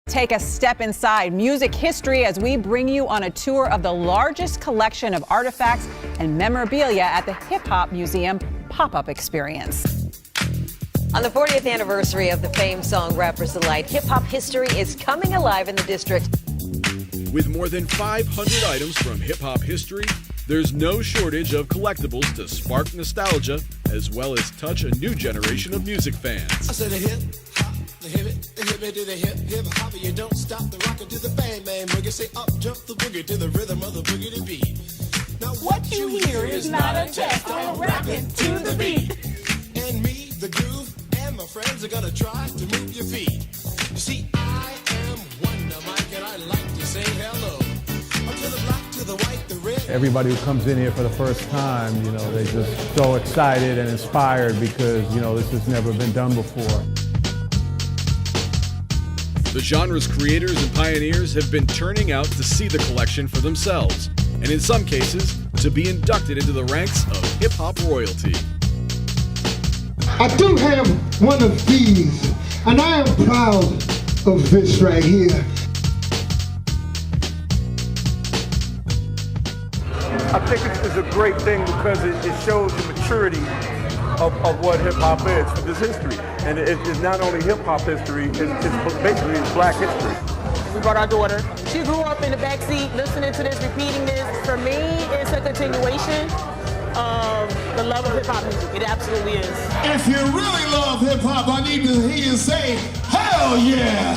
Take a step inside music history as we bring you on a tour of the largest collection of artifacts and memorabilia at the Hip Hop Museum pop-up experience. On the 40th anniversary of the famed song Rapper's Delight, hip hop history is coming alive in the district. With more than 500 items from hip hop history, there's no shortage of collectibles to spark nostalgia as well as touch a new generation of music fans. I said the hip it to the hip hop, you don't stop the rocket to the bang bang boogie. Say up jump the boogie to the rhythm of the boogie to beat. Now what you hear is not a test, I'm rapping to the beat. And me, the groove, and my friends are gonna try to move your feet. You see, I am Wonder Mike, and I like to say hello. Up to the black, to the white, the red. Everybody who comes in here for the first time, you know, they're just so excited and inspired because, you know, this has never been done before. The genre's creators and pioneers have been turning out to see the collection for themselves, and in some cases, to be inducted into the ranks of hip-hop royalty. I do have one of these, and I am proud of this right here. I think it's a great thing because it shows the maturity of what hip-hop is for this history. And it's not only hip-hop history, it's basically it's black history. We brought our daughter. She grew up in the backseat listening to this, repeating this. For me, it's a continuation of the love of hip-hop music. It absolutely is. If you really love hip-hop, I need to hear you say, hell yeah!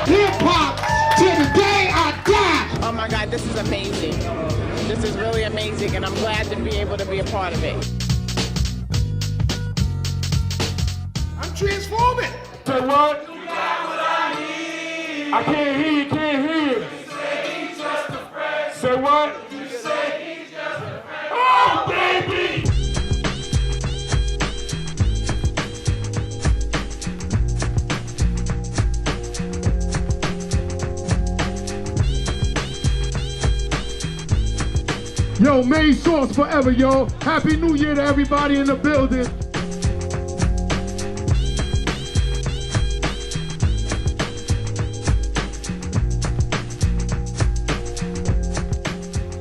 Hip-hop to the day I die! Oh my God, this is amazing. This is really amazing, and I'm glad to be able to be a part of it. I'm transforming! Say what? You got what I need! I can't hear you, can't hear you. You say he's just a friend! Say what? You say he's just a friend! Oh, baby! Yo, main source forever, yo. Happy New Year to everybody in the building.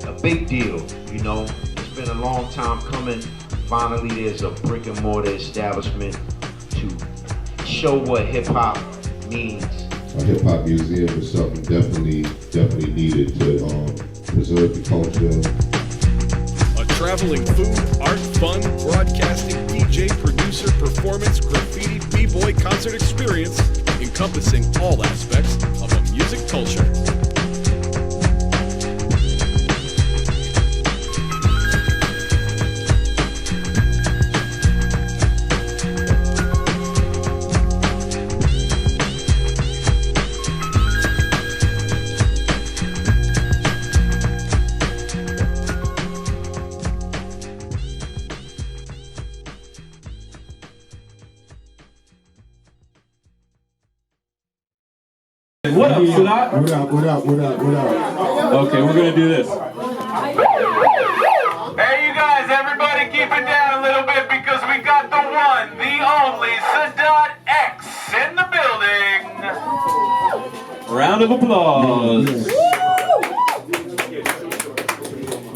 A big deal, you know. It's been a long time coming. Finally, there's a brick and mortar establishment to show what hip hop means. A hip hop museum is something definitely needed to preserve the culture. A traveling food, art, fun, broadcasting, DJ, producer, performance, graffiti, b-boy concert experience encompassing all aspects of a music culture. What up, Sadat? What up? Okay, we're gonna do this. Hey, you guys, everybody keep it down a little bit because we got the one, the only Sadat X in the building. Round of applause.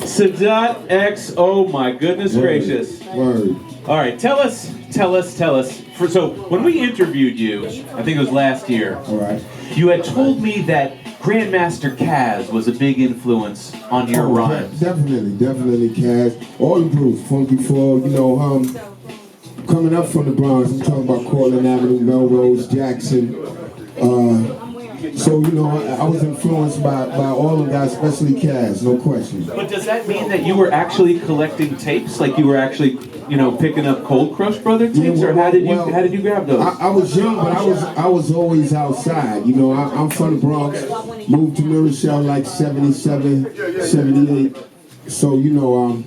Sadat X, oh my goodness gracious. Word. All right, tell us. So when we interviewed you, I think it was last year. All right. You had told me that Grandmaster Kaz was a big influence on your rhymes. Definitely, Kaz. All the groups, Funky Frog, you know, coming up from the Bronx, I'm talking about Cortland Avenue, Melrose, Jackson. So, you know, I was influenced by all of that, especially Kaz, no question. But does that mean that you were actually collecting tapes? Like you were actually, you know, picking up Cold Crush Brother tapes? Or how did you grab those? I was young, but I was always outside. You know, I'm from the Bronx, moved to New Rochelle like 77, 78. So, you know,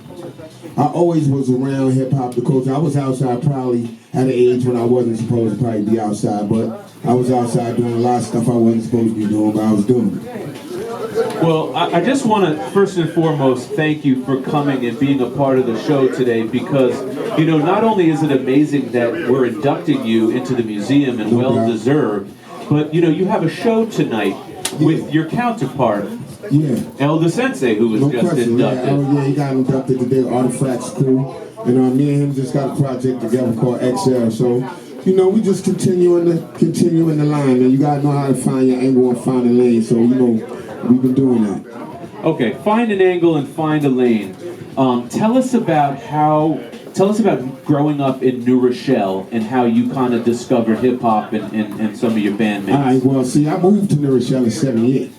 I always was around hip-hop, the culture. I was outside probably at an age when I wasn't supposed to probably be outside, but I was outside doing a lot of stuff I wasn't supposed to be doing, but I was doing it. Well, I just want to, first and foremost, thank you for coming and being a part of the show today because, you know, not only is it amazing that we're inducting you into the museum and well-deserved, But you have a show tonight with your counterpart, Elder Sensei, who was just inducted. He got inducted today. Artifacts crew, and me and him just got a project together called XL. So, we just continuing the line, and you gotta know how to find your angle and find a lane. So, we've been doing that. Okay, find an angle and find a lane. Tell us about growing up in New Rochelle and how you kind of discovered hip hop and some of your bandmates. All right, well, see, I moved to New Rochelle in '78.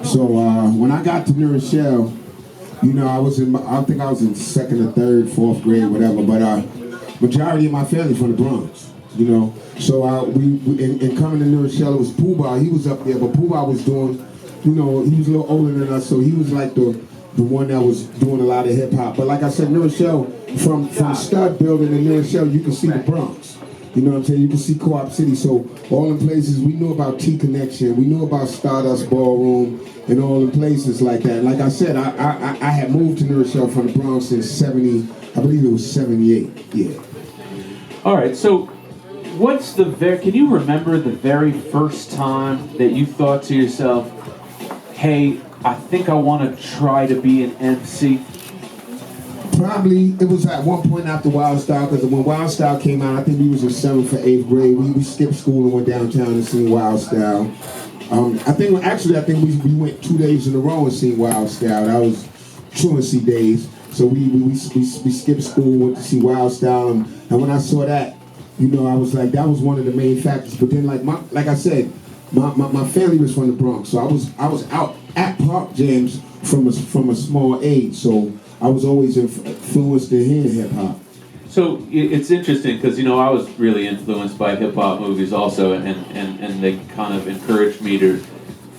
So when I got to New Rochelle, I think I was in second or third, fourth grade, whatever. But majority of my family from the Bronx, So in coming to New Rochelle, it was Pooh Bah. He was up there, but Pooh Bah was doing, he was a little older than us, so he was like the one that was doing a lot of hip hop. But like I said, New Rochelle, from the Stud building in New Rochelle, you can see the Bronx. You know what I'm saying? You can see Co-op City. So all the places, we knew about T-Connection, we knew about Stardust Ballroom, and all the places like that. Like I said, I had moved to New Rochelle from the Bronx in I believe it was 78, yeah. All right, so can you remember the very first time that you thought to yourself, hey, I think I want to try to be an MC? Probably, it was at one point after Wild Style, because when Wild Style came out, I think we was in 7th or 8th grade. We skipped school and went downtown and seen Wild Style. I think we went 2 days in a row and seen Wild Style. That was truancy days. So we skipped school, went to see Wild Style, and when I saw that, I was like, that was one of the main factors. But then, like I said, my family was from the Bronx, so I was out at park jams from a small age. So I was always influenced to hear hip hop. So it's interesting because I was really influenced by hip hop movies also, and they kind of encouraged me to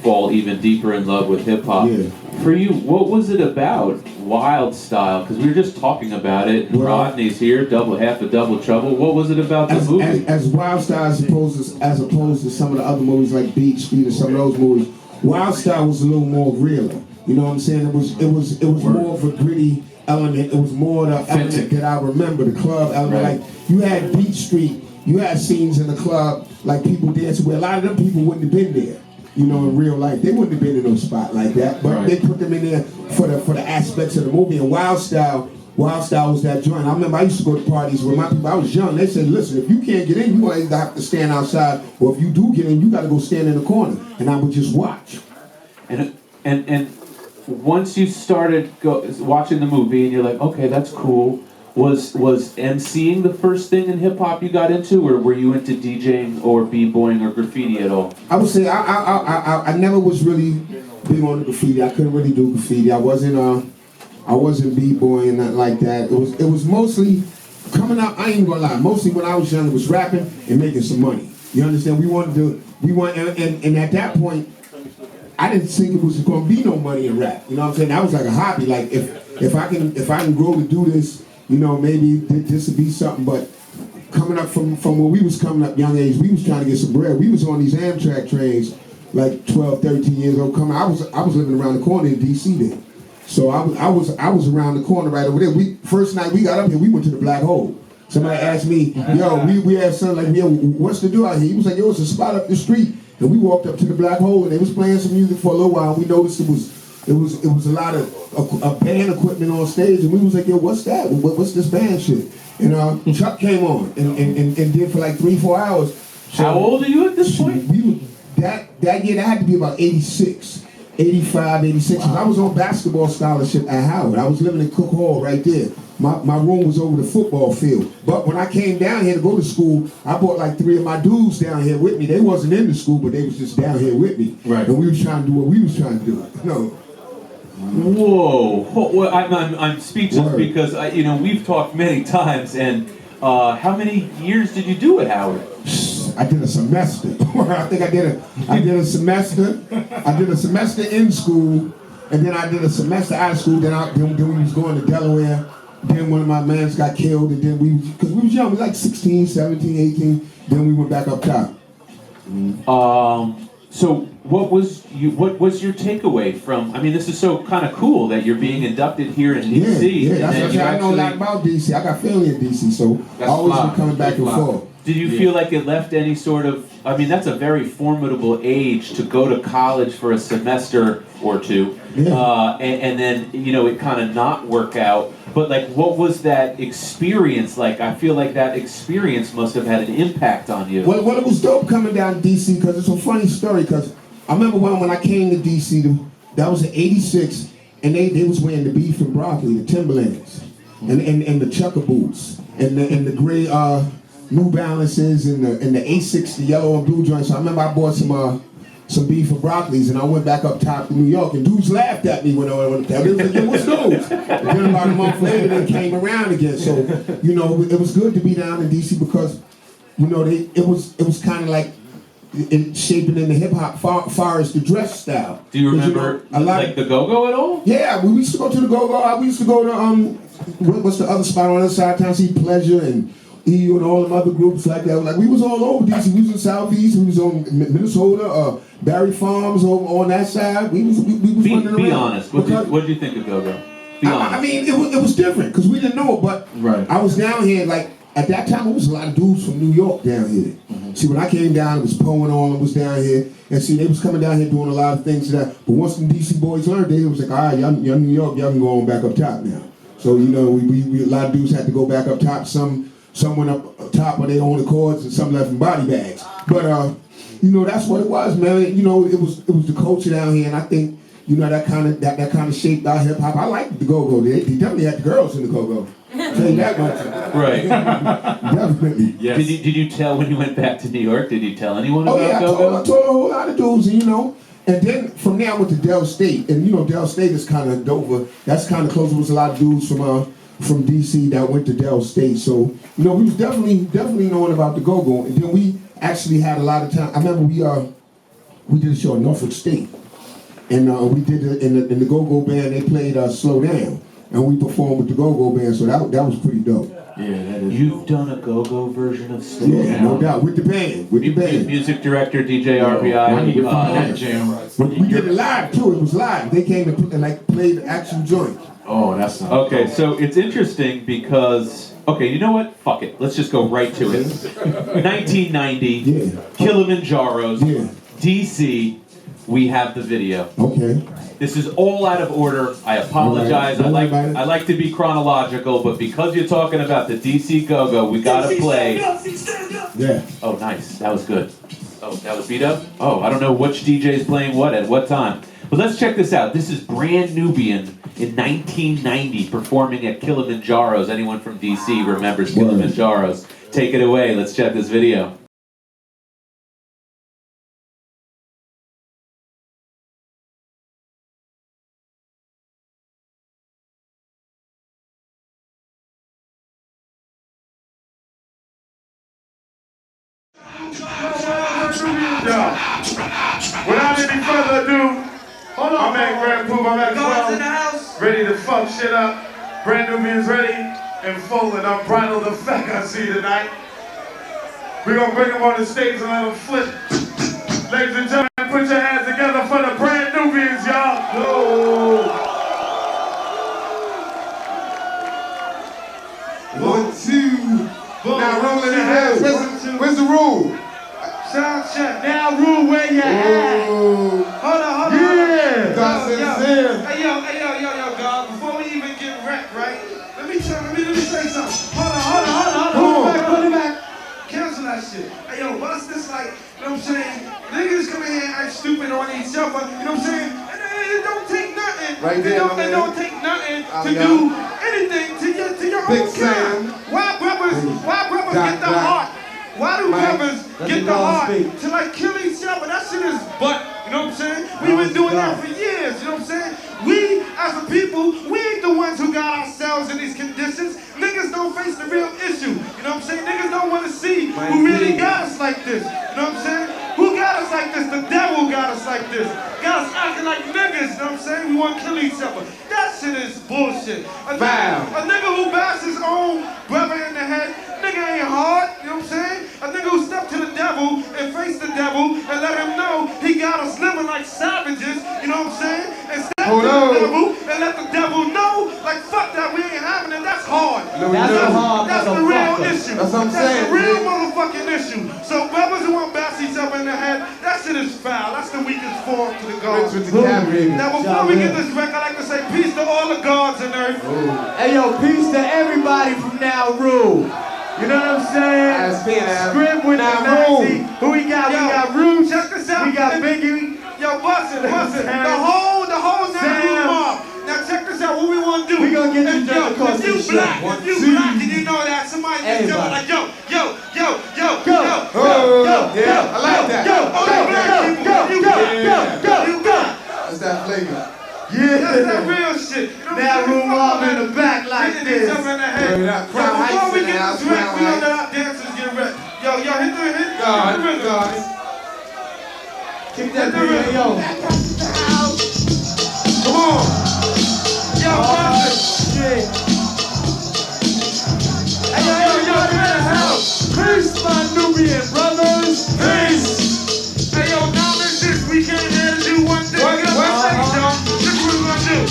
fall even deeper in love with hip hop. Yeah. For you, what was it about Wild Style? Because we were just talking about it. And Rodney's here, half a double trouble. What was it about the movie? As Wild Style, as opposed to some of the other movies like Beat Street and some of those movies, Wild Style was a little more realer. You know what I'm saying? It was more of a gritty element. It was more the element that I remember, the club element. Right. Like you had Beat Street, you had scenes in the club like people dancing where a lot of them people wouldn't have been there. In real life, they wouldn't have been in no spot like that. But they put them in there for the aspects of the movie. And Wild Style was that joint. I remember I used to go to parties with my people. I was young. They said, listen, if you can't get in, you either have to stand outside, or if you do get in, you got to go stand in the corner. And I would just watch. And once you started watching the movie and you're like, okay, that's cool, was MCing the first thing in hip-hop you got into, or were you into DJing or b-boying or graffiti at all? I would say I never was really big on the graffiti. I couldn't really do graffiti. I wasn't b-boying, nothing like that. It was mostly coming out, I ain't gonna lie, mostly when I was young, it was rapping and making some money. You understand? And at that point, I didn't think it was going to be no money in rap. You know what I'm saying? That was like a hobby. Like if I can grow to do this, maybe this would be something. But coming up from where we was coming up, young age, we was trying to get some bread. We was on these Amtrak trains, like 12, 13 years old. I was living around the corner in D.C. then, so I was around the corner right over there. First night we got up here, we went to the Black Hole. Somebody asked me, yo, we had something like, yo, what's to do out here? He was like, yo, it's a spot up the street. And we walked up to the Black Hole, and they was playing some music for a little while. And we noticed it was a lot of band equipment on stage, and we was like, yo, what's that? What's this band shit? And Chuck came on and did for like 3-4 hours. So how old are you at this point? That year, that had to be about 86, 85, 86. Wow. I was on basketball scholarship at Howard. I was living in Cook Hall right there. My room was over the football field. But when I came down here to go to school, I brought like 3 of my dudes down here with me. They wasn't in the school, but they was just down here with me. Right. And we was trying to do what we was trying to do. Whoa! Well, I'm speechless because we've talked many times. And how many years did you do at Howard? I did a semester. I think I did a semester. I did a semester in school, and then I did a semester out of school. Then we was going to Delaware. Then one of my mans got killed, and then because we was young, we was like 16, 17, 18. Then we went back up top. So what was your takeaway from? I mean, this is so kind of cool that you're being inducted here in DC. Yeah, that's what I know a lot about DC. I got family in DC, so I always been coming back and forth. Did you feel like it left any sort of, I mean, that's a very formidable age to go to college for a semester or two, and then, you know, it kind of not work out. But, like, what was that experience like? I feel like that experience must have had an impact on you. Well, it was dope coming down to D.C. because it's a funny story, because I remember when I came to D.C., that was in '86, and they was wearing the beef and broccoli, the Timberlands, and the Chucker boots, and the gray New Balances, and the A6, the yellow and blue joints. So I remember I bought some beef and broccolis, and I went back up top to New York, and dudes laughed at me when I went up there. They was like, "Yo, what's those?" And then about a month later, they came around again. So, you know, it was good to be down in D.C. because, you know, it was kind of like shaping in the hip hop far as the dress style. Do you remember like the Go-Go at all? Yeah, we used to go to the Go-Go. We used to go to what's the other spot on the other side of town? See Pleasure and EU and all them other groups like that. Like we was all over DC. We was in Southeast. We was on Minnesota, Barry Farms over on that side. We was running around. Be honest. What did you think of Go-Go? Be honest. I mean, it was different because we didn't know it, but I was down here like. At that time, it was a lot of dudes from New York down here. See, when I came down, it was Poe and all was down here. And see, they was coming down here doing a lot of things that. But once the DC boys learned, they was like, all right, y'all New York, y'all can go on back up top now. So, you know, we a lot of dudes had to go back up top. Some went up top of their own accords, and some left in body bags. But, you know, that's what it was, man. You know, it was the culture down here, and I think, you know, that kind of shaped our hip hop. I liked the Go-Go. They definitely had the girls in the Go-Go. Tell you that much. Right. Definitely. Yes. Did you tell when you went back to New York? Did you tell anyone about Go-Go? I told a whole lot of dudes, you know. And then from there I went to Del State, and you know Del State is kind of Dover. That's kind of close. There was a lot of dudes from DC that went to Del State. So you know we was definitely knowing about the Go-Go. And then we actually had a lot of time. I remember we did a show at Norfolk State, and we did it in the Go-Go band. They played Slow Down. And we performed with the Go-Go band, so that was pretty dope. Yeah, that is. You've done a Go-Go version of Slow Down. Yeah, no doubt, with the band. Music director, DJ RPI. We did it live, too. It was live. They came and played the actual joint. Oh, that's not okay, so it's interesting because, okay, you know what? Fuck it. Let's just go right to it. 1990, Kilimanjaro's, DC, we have the video. Okay. This is all out of order. I apologize. Right. I like to be chronological, but because you're talking about the DC Go-Go, we gotta play. Yeah. Oh, nice. That was good. Oh, that was beat up? Oh, I don't know which DJ is playing what at what time. But let's check this out. This is Brand Nubian in 1990 performing at Kilimanjaro's. Anyone from DC remembers Kilimanjaro's? Take it away. Let's check this video. Without any further ado, my man Grand Pooh, my man 12, ready to fuck shit up. Brand Nubian's ready and full and unbridled effect I see tonight. We're gonna bring him on the stage and let him flip. Ladies and gentlemen, put your hands together for the Brand Nubians, y'all. Yo. 1, 2. Now rolling the hands. Where's the rule? Sound check. Now rule where you at. Hold on. Yeah. Hey yo, God. Before we even get wrecked, right? Let me say something. Hold on. Put it back. Cancel that shit. Hey yo, what's this like? You know what I'm saying? Niggas come in here and act stupid on each other. You know what I'm saying? And it don't take nothing. Right there, It don't take nothing to do anything to your own kind. Why brothers get the heart? Why do brothers get the heart to like kill each other? That shit is butt. You know what I'm saying? We've been doing that for years. You know what I'm saying? We, as a people, we ain't the ones who got ourselves in these conditions. Niggas don't face the real issue. You know what I'm saying? Niggas don't want to see who really got us like this. You know what I'm saying? Who got us like this? The devil got us like this. Got us acting like niggas. You know what I'm saying? We want to kill each other. That shit is bullshit. A nigga who bashes his own brother in the head, nigga ain't hard. You know what I'm saying? A nigga who stepped to the devil and faced the devil and let him know he got us living like savages. You know what I'm saying? And step to the devil and let the devil know like like, fuck that, we ain't having it, that's hard. That's the real issue. That's what I'm saying. That's the real motherfucking issue. So brothers who want to bash each other in the head, that shit is foul. That's the weakest form to the gods. Now before we get this record, I like to say peace to all the gods in earth. Hey yo, peace to everybody from Now Rule. You know what I'm saying? Script with the Nazi. Who we got? Yo, we got Roots. Check this out. We got Biggie. Yo, bustin'. The whole Now Rule mob. Now check this out. What we want to do? We gonna get you during the course of the show. If you black, and you know that somebody just go like yo. Yeah, I like that. Go. That's that flavor. Yeah, that's that real shit. You know Now Rule mob in the back like this. Before we get this record, we know that our dancers get ready. Yo, hit the rhythm. Kick that thing, yo. Come on. Yo, shit. Hey, yo, in the house. Peace, my Nubian brothers. Peace. Hey, yo, now this, we came here to do one thing. This is what we're gonna do.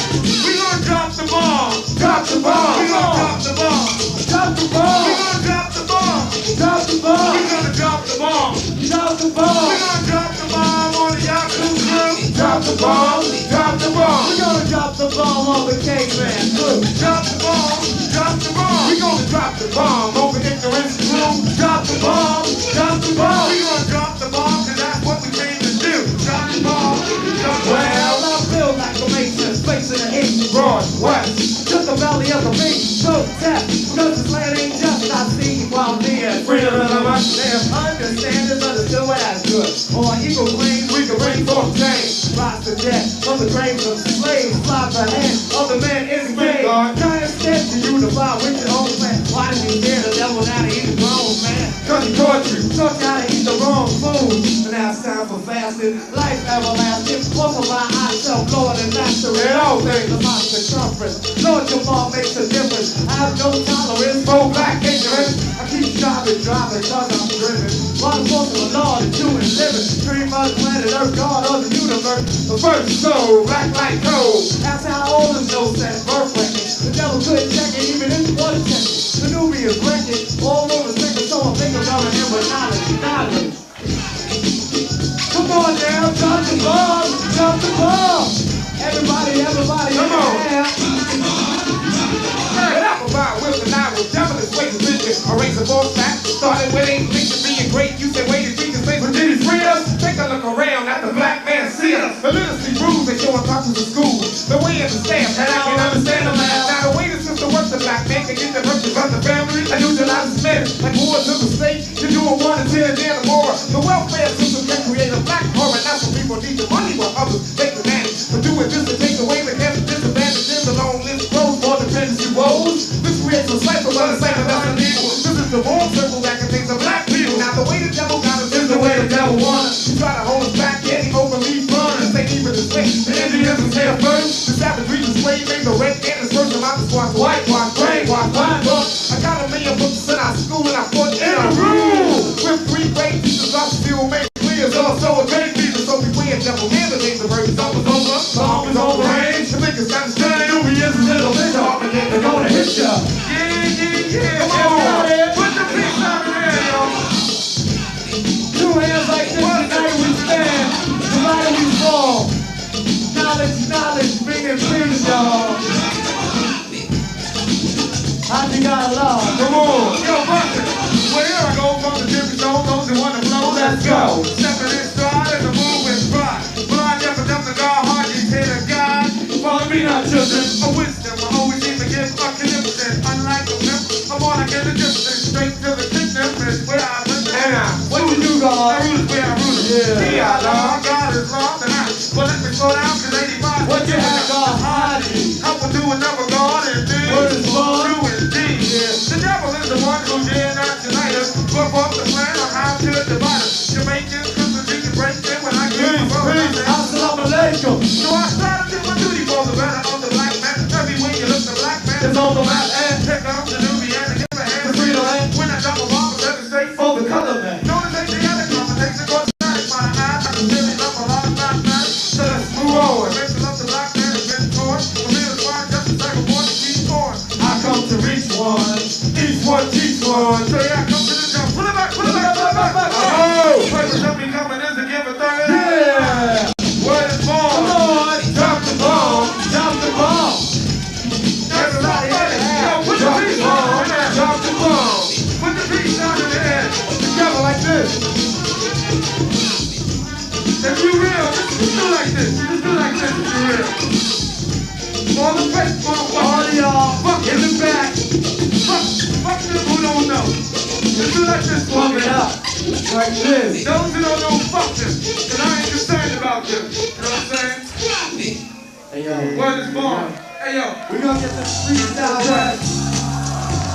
We gonna drop the bomb. Drop the bomb. We gonna drop the bomb. Drop the bomb. We gonna drop the bomb. Drop the bomb. We gonna drop the bomb. Drop the bomb. We gonna drop the bomb on the Yaku crew. Drop the bomb. Drop the bomb. We gonna drop the bomb on the caveman crew. Drop the bomb. Drop the bomb. We gonna drop the bomb over ignorance crew. Drop the bomb. Drop the bomb. We gonna drop the bomb because that's what we came to do. Drop the bomb. Drop the bomb. Well, I feel like a mason facing the east, broad west. Took the valley of the beast, so tap. Because this land ain't just I see while being freedom of the rush. They understand is understood what that's good. Or equal claims we can bring forth change. Rise to death from the graves of slaves. Fly the hand of the man is gay. Giant steps to unify with your own plan. Why did you fear the devil now to eat the grown man? Cause he taught you how to eat the wrong food. And now it's time for fasting. Life everlasting. Multiply ourselves, Lord and Master. In all things about circumference. Lord, your mom makes a difference. I have no tolerance for black ignorance. I keep driving, cause I'm driven. While the force of the Lord is doing living. Dream of planet Earth, God of the universe. The first soul, black like gold. That's how old is no sense, birth record. The devil couldn't check it, even if it was check it. The Nubians wreck it, all over the second, so I'm thinking about him with knowledge. Come on now, drop the bomb, drop the bomb. Everybody, come on. Heard up about Will and I was devilish ways of vision. A race of all facts started with ain't to being great. You said wait to see the face, but did he free us? Take a look around at the black man see us. The literacy rules they show us talking to school. The way of the staff, and I can understand them now. Now the way the system works, the black man can get the virtues of the family and utilize his men. Like wars of the state, you do a 1 and 10 and or more. The welfare system can create a black horror. That's what people need the money while others take the manage. But doing this to take away the disadvantages, the long list grows more dependency woes. This creates a cycle of the same that's illegal. This is the wrong circle that contains the black people. Now the way the devil got us is the way the devil wants. He try to hold us back, yet he overly fun. This ain't even the way the Indians was here first. The savagery displayed made the red man disperse them out the squash, whitewash, brainwash, blind book. I got a million books in our school and I put in a room. With 3 great teachers, I still make clear. Also a great teacher, so beware, devil man, the days of virgin. Song is over, song is over, range. The niggas got to stand, Nubians is in the list. They're gonna hit ya. Yeah. Come on, put the peace out there, yo. 2 hands like this, tonight we stand, tonight we fall. Knowledge, bringing peace, y'all. How'd you got along? Come on. Yo, Buster, well, here I go from the different zone, those that want to flow, let's go. Stepping in stride and the move is pride. Blind, never to God, hard, you hear the God. Follow me, not children, a wisdom. I always seem to give a conniption. Unlike the pimp, I wanna get a distance. Straight to the kingdom is where I live. What you do, God? I rule is where I rule. Yeah, Lord, God is long and I. But let me slow down, cause 85. What you have, God, hiding? Help will do another God and then. What is Lord? True indeed. The devil is the one who did not unite us. But up the plan on how to divide us. Jamaicans, Christians, you can break them when I give my brother. Assalamu alaikum. So I started to do my duty for the better of the black man. Everywhere you look, the black man is on the map. And pick up the Nubian and give a hand to freedom. When I drop a bomb, let me say for the color man. Don't take the other conversation, go static by the eyes. I can feel it up a lot of black. So let's move on. Make the love the black man has been torn. For me to find just a second more to keep Just do like this. Just do like this for real. All the face motherfuckers. All y'all. Fuck in the back. Fuck them who don't know. Just do like this for me. Pump it up. Like this. Those who don't know, fuck them. Cause I ain't concerned about them. You know what I'm saying? Hey yo. Word is born. Hey yo. We gonna get this freestyle rap.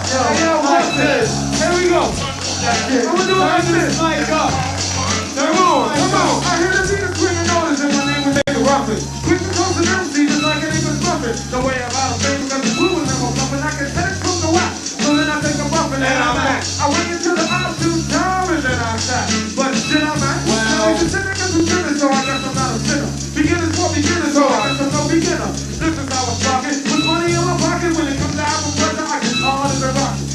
Yo, hey yo, watch this. Here we go. I'm gonna do it like this. Like up. Come on. I hear the beat is swinging notice and my name will make it roughin'. Quick to close the MC just like an English muffin. The way about a thing because the blue is never pumping. I can take from the whack. So then I take a muffin and I'm back. I went into the aisle 2 times and then I sat. But shit I'm at. Well, it's a sinner because I'm sinner, so I guess I'm not a sinner. Beginners for beginners, so I guess I'm no beginner. This is how I rock it. With money in my pocket when it comes to album pressure, I get hard as a rocket.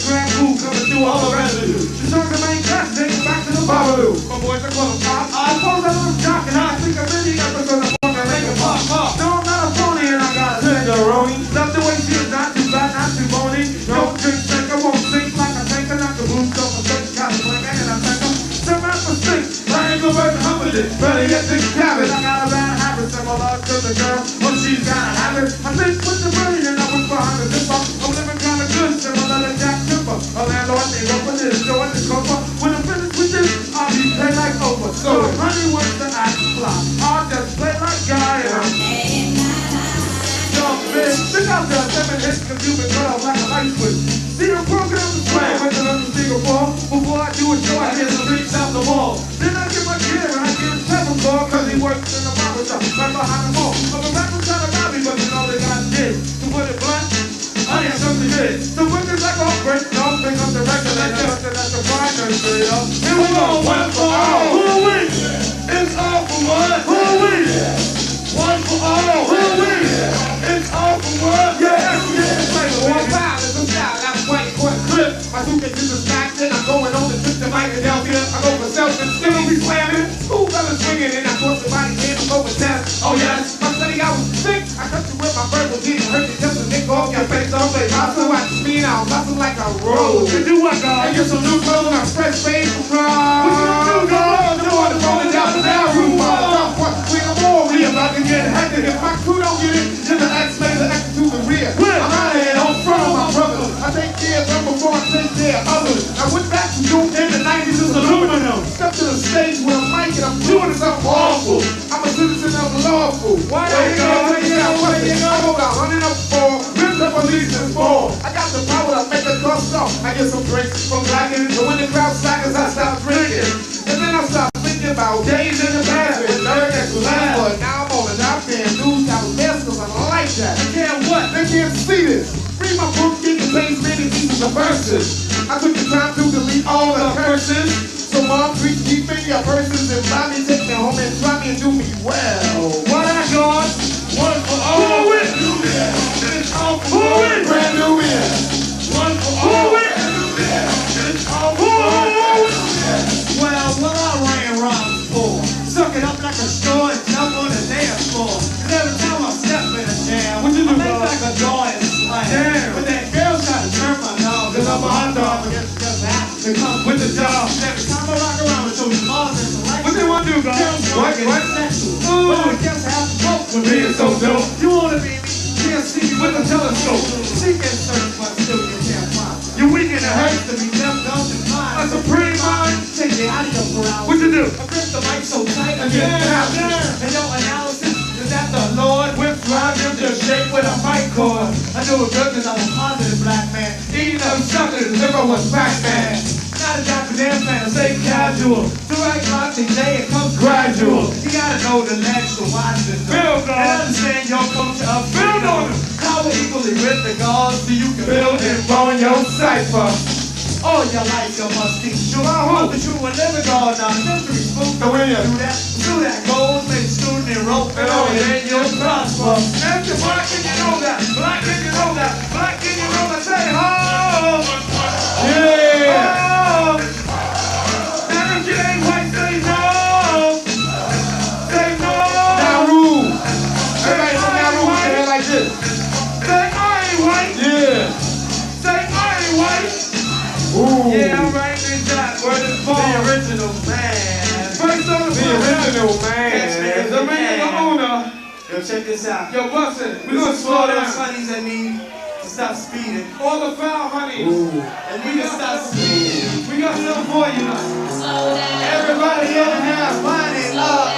Grand food coming through all the residue. The songs that ain't class, take it back to the Babalu. My boys are called pop. I suppose I love jock and I think I'm really episodes of fucking make a pop. No, I'm not a phony and I got a tenderoni. Love the way she is not too bad, not too bony. Don't drink, think I won't sink like a tanker, not the boost off a thing, got a blank and I think I'm some out for six. I ain't gonna work humble it, better get this cabbage. I got a bad habit, similar to the girl. Oh, she's got a habit. I think with the brain and I was behind the zipper. I'm living kinda good, similar to Jack. A landlord, they open this door and cover. When I'm finished with this, I'll be paid like over. So if honey wants to act fly, I'll just play like guy and I'm bitch. Check out the 7 hits cause you've been cut off like a light switch. See the program is playing, went to the Singapore. Before I do a show, I get some reach out the wall. Then I get my gear and I get him 7 call cause he works in the barber shop right behind the mall. I'm a rapper trying to rob me, but you know they got this. To put it blunt, I ain't something good. So when it's like a break, don't bring up the record like something that's a primary video. Here we go, one for all. Who wins? It's all for one. Who wins? One for all. Who wins? It's all for one. Yeah. It's like one pound. It's a style. That's white court clip. My suitcase is a stack. Then I'm going on the trip to Philadelphia. I go for self and still be slamming. School fellas swinging and I thought somebody came to go with test. Oh yes. My study I was sick. I cut you with my verbal didn't hurt you just to nick off your face. Don't play hustle like me now. Hustle like a road. You do what, God? And get some new clothes and I fresh face from Prague. What you gonna do, God? The water rolling down the down roof. We are more. We about to get hectic. If my crew don't get it, then the X-Men, the X to the rear. I'm out of here, don't front on my brothers. I take care of them before I take care of others. I went back to do in the 90s is aluminum. Step to the stage with a mic and I'm doing something awful. I'm a citizen of the lawful. Why don't you go? I go down, running up for, rip the police and fall. I got the power to make the club stop. I get some drinks from blacking, but when the crowd slackers, I stop drinking. And then I stop thinking about days in the past with nerd and laugh. But now I'm on the top and news I was best because I don't like that. They can't what? They can't see this. Read my book, get the page, many pieces of verses. I took the time to delete all the curses. So mom, please keep in your purses and buy me, take me home and try me and do me well. What I got? One for all. Who wins? It's all for one. Brand new win. One for all. Who wins? It's all for all. Well, what I ran rhymes for? Suck it up like a straw and jump on the dance floor. Cause every time I step in a jam, what you do, I make like a door and slam. Damn. But that girl try to turn my dog, cause I'm a hot dog. I guess just that. They come with the dog. Every time I rock around, it shows Mars and selection. What they want to do, guys? What? But I guess I have to vote for being so dope. You wanna be me? Can't see me with a telescope. She can search, but still you can't find. You're weak and it hurts to be left up and blind. A supreme mind, take the audio around. What you do? I grip the mic so tight I get down. And your analysis is that the Lord whips round him to shake with a mic cord. I do it good cause I'm a positive black man. Eating up suckers as if I was Pac-Man. Not a Dapper dance man, I say casual. To write my DJ, it comes gradual. You gotta know the legs to watch this. Build on. And understand your culture of build on. Power equally with the gods so you can build and bone your cipher. All your life you must be sure. Of the true and living God, now century spoke the way you do that gold, make student and rope and all then you'll prosper. And if you're black and you know that, black and you know that, black and you know that, say ho! Yeah! And if you ain't white, say no! Say no! Now rule! Everybody know now rule, say it like this. Say I ain't white! Yeah! Say I ain't white! Ooh. Yeah, I'm right in that. Word is born. The original man. First on the original man. Yo, check this out. Yo, Bustin', we gonna slow those down. honeys that need to stop speeding. All the foul honeys. And we can stop speeding. We got something for you now. Slow down. Everybody in the house, line it up.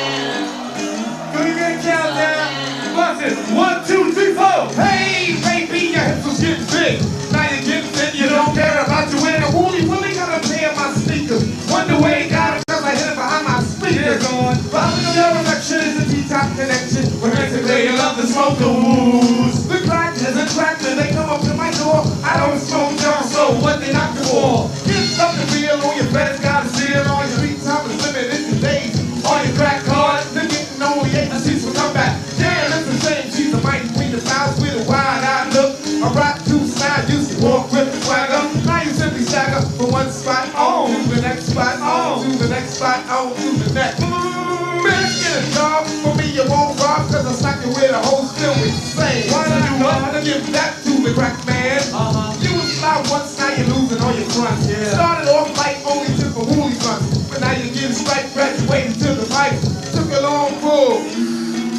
Can we get a countdown? Bustin', 1, 2, 3, 4. Hey, baby, your hips was getting big. Now you're getting thin, you don't care about you wearing a woolly willy. Got a pair of my sneakers. Wonder where he got it, cause I hit it behind my speakers. But I'm in the direction is a T-top connection. When basically you love to smoke the woods. The crackers and crackers, they come up to my door. I don't smoke y'all, so what they knock you for? Get something real on your bed, got a seal on your street top is limited to days. All your crack cards, they're getting only 8 seats for comeback. Damn, it's the same. She's a mighty queen of styles with a wide-eyed look. A rock to slide, used to walk with the swagger. Now you simply stagger from one spot on to the next spot, on to the next spot, on to the next. Bitch, get a job for me, you won't rob, cause I'm stuck with a whole still with same. Why not you wanna give that to the crack man? You was fly once, now you're losing all your fronts. Started off light, only took a woolly fronts, but now you're getting striped, graduated to the pipe. Took a long pull.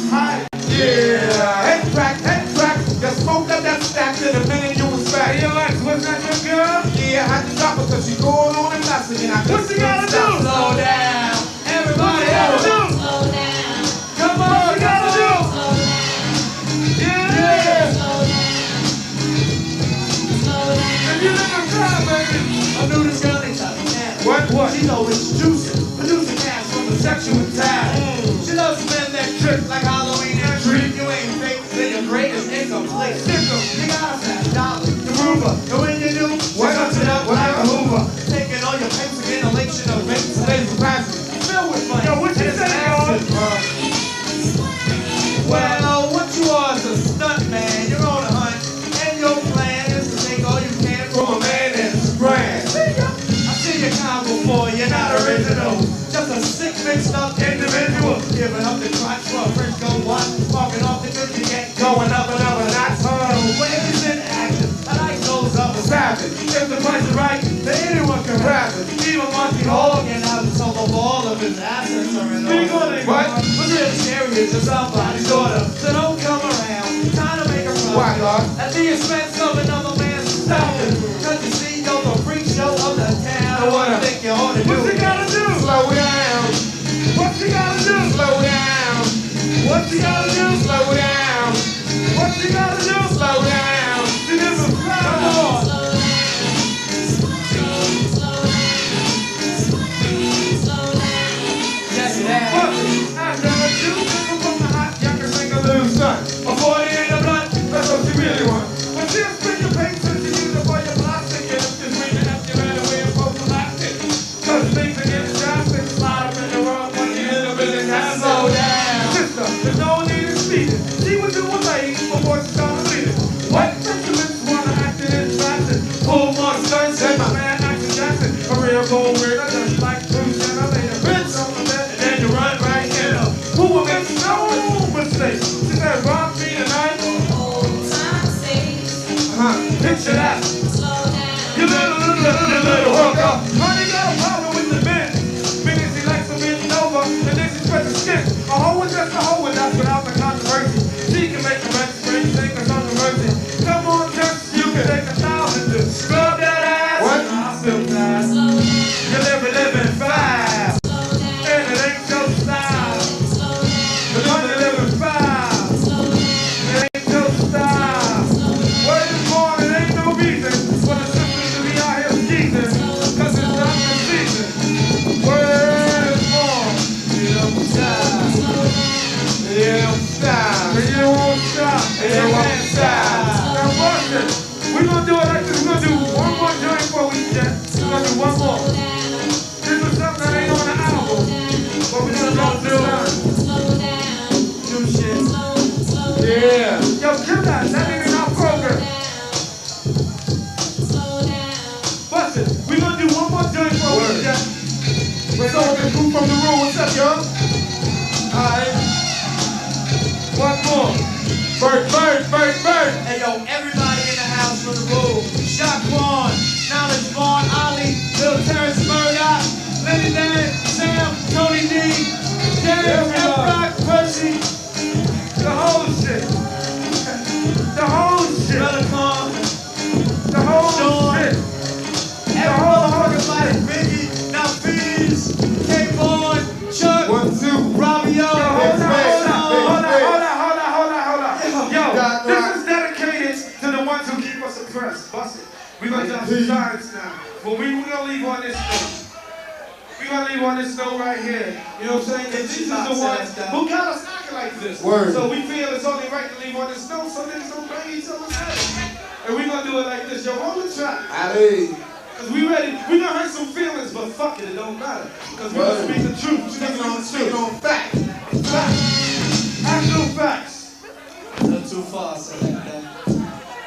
Hi. Yeah, head crack, you smoked up that stack to the minute you was back. Hey, Alex, what's that your girl? Yeah, I had to drop her cause she going on and messing. What's she gotta do? Slow down. Everybody else. Slow down. Come on, what you gotta do? Slow down. Yeah. Slow down. If you live in town, baby. I knew this girl named Sadat. What? She's always juicing, producing cash from the sexual tab. She loves to spend that trick like Halloween and treat. You ain't fake, then your grade is incomplete. You got a fat dollar, the mover. And when you do, what comes it up like a Hoover? Taking all your papes and inhalation of vapes and laser passes. Filled with money. Yo, what you say, y'all? Well, what you are is a stunt man. You're on a hunt, and your plan is to take all you can from a man that's grand. I've seen your kind before, you're not original. Just a sick, mixed up individual. Giving up the crotch for a French go watch. Walking off the good, you get going up and up and that's hard. Waves in action, I like those up and savage. If the price is right, then anyone can rap it. Even Monty Hogan has to sum up all of his assets are in order. What? But really scary is just somebody's daughter. So don't come around, trying to make a run. Why, God? At the expense of another man's stopping. Cause you see, you're the freak show of the town. What I think you ought to do. What you gotta do? Slow down. What you gotta do? Slow down. What you gotta do? Slow down. What you gotta do? Slow down. See, this is come on. Yes, it has. I never do this from the hot younger single little son. A 40 ain't a blunt. That's what she really wants. When she'll spit your paint since you use it for your plastic, and it's just reading up your ran away and prophylactic. Cause things are getting drastic, slide up in the wrong one, you end up in the castle. Slow down. Sister, there's no need in speeding. She was doing late before she started bleeding. What? Specialists wanna act in his fashion. Pull more stunts than my man Action Jackson. A real gold weirdo, just like Bruce and I laid a bitch on the bed, and then you run right in her. Who will make no mistake? She said, rob me tonight. Picture that. You little hooker. Honey got a problem with the men. Meaning she likes to bend over, and then she spreads her skin. A hoe is just a hoe, and that's without the controversy. She can make the best spring, take a controversy. Come on, just you can take 1,000 to scrub that ass. What? I'm still fast. You living fast. And it ain't your style. You living fast. It ain't your style. Word is born, it ain't no reason for the sisters to be out here skeezing. Cause it's not the season. Word is born. You don't stop. You don't stop. You won't stop. You won't stop. Now watch it. We're gonna do it like this. We're gonna do one more joint before we jet. We're gonna do one more. This is something that ain't on the album. But we're gonna do new shit. Yeah. Yo, kill that. That ain't in our program. Bust it. We're gonna do one more joint before we jet. So the crew from the room, what's up, y'all? Alright. One more. Bird. Hey yo, everybody in the house from the room. Shock Vaughn, Knowledge Vaughn, Ollie, Lil Terrence Murdoch, Lenny Dan, Sam, Tony D, James, F. Rock, Percy, The whole designs now. But we're gonna leave on this note. We're gonna leave on this note right here. You know what I'm saying? Because these are the ones who got us acting like this. Word. So we feel it's only right to leave on this note so niggas don't bang each other's head. And we're gonna do it like this. Yo, roll the track. Cause we ready, we gonna hurt some feelings, but fuck it, it don't matter. Cause we gonna speak the truth. Speaking on facts. Facts. Actual facts. Not too fast, I think that.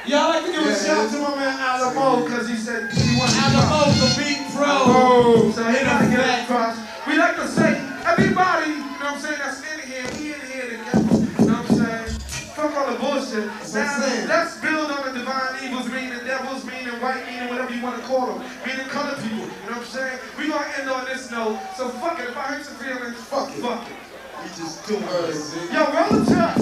Yeah, I'd like to give a shout out to my man Alamo, because he said he wanted to Alamo, the big pro. Oh, so he gotta get it across. We like to say, everybody, you know what I'm saying, that's in here, we in here together. You know what I'm saying? Fuck all the bullshit. Now, let's build on the divine evils, meaning devils, meaning white, meaning whatever you want to call them, meaning colored people. You know what I'm saying? We gonna end on this note, so fuck it. If I hurt some feelings, fuck it. We just doing this. Yo, roll the track.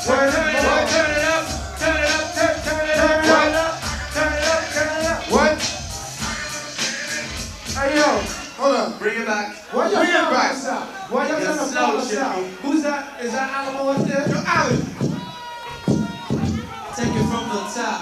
Turn it up, turn it up, turn it up, turn it up, turn it up, turn it up, turn it up. What? Hey yo, hold up. Bring it back. Why y'all trying to call us out? Why y'all trying to call us out? Who's that? Is that Alamo up there? Yo, Alan. Take it from the top.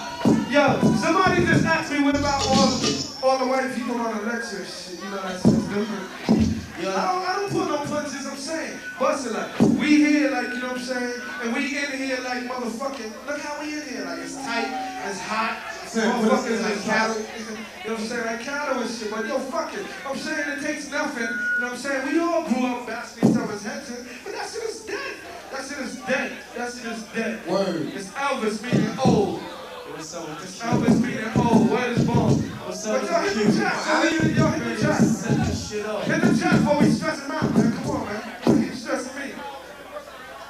Yo, somebody just asked me what about all the white people on the lecture shit. You know, that's different. Yeah. I don't pull no punches, I'm saying. Bustin' like, we here like, you know what I'm saying? And we in here like motherfucking, look how we in here. Like it's tight, it's hot, motherfuckers like cattle. You know what I'm saying? Like cattle and shit. But yo, fuck it. I'm saying it takes nothing. You know what I'm saying? We all grew up bashing each other's heads in, but that shit is dead. That shit is dead. That shit is dead. Word. It's Elvis meaning old. What's up with It's Elvis meaning old. Word is born. What's up But yo, hit the chat. Yo, hit the chat. Set this shit up. Hit the track before we stress him out, man. Come on, man. You stressing me.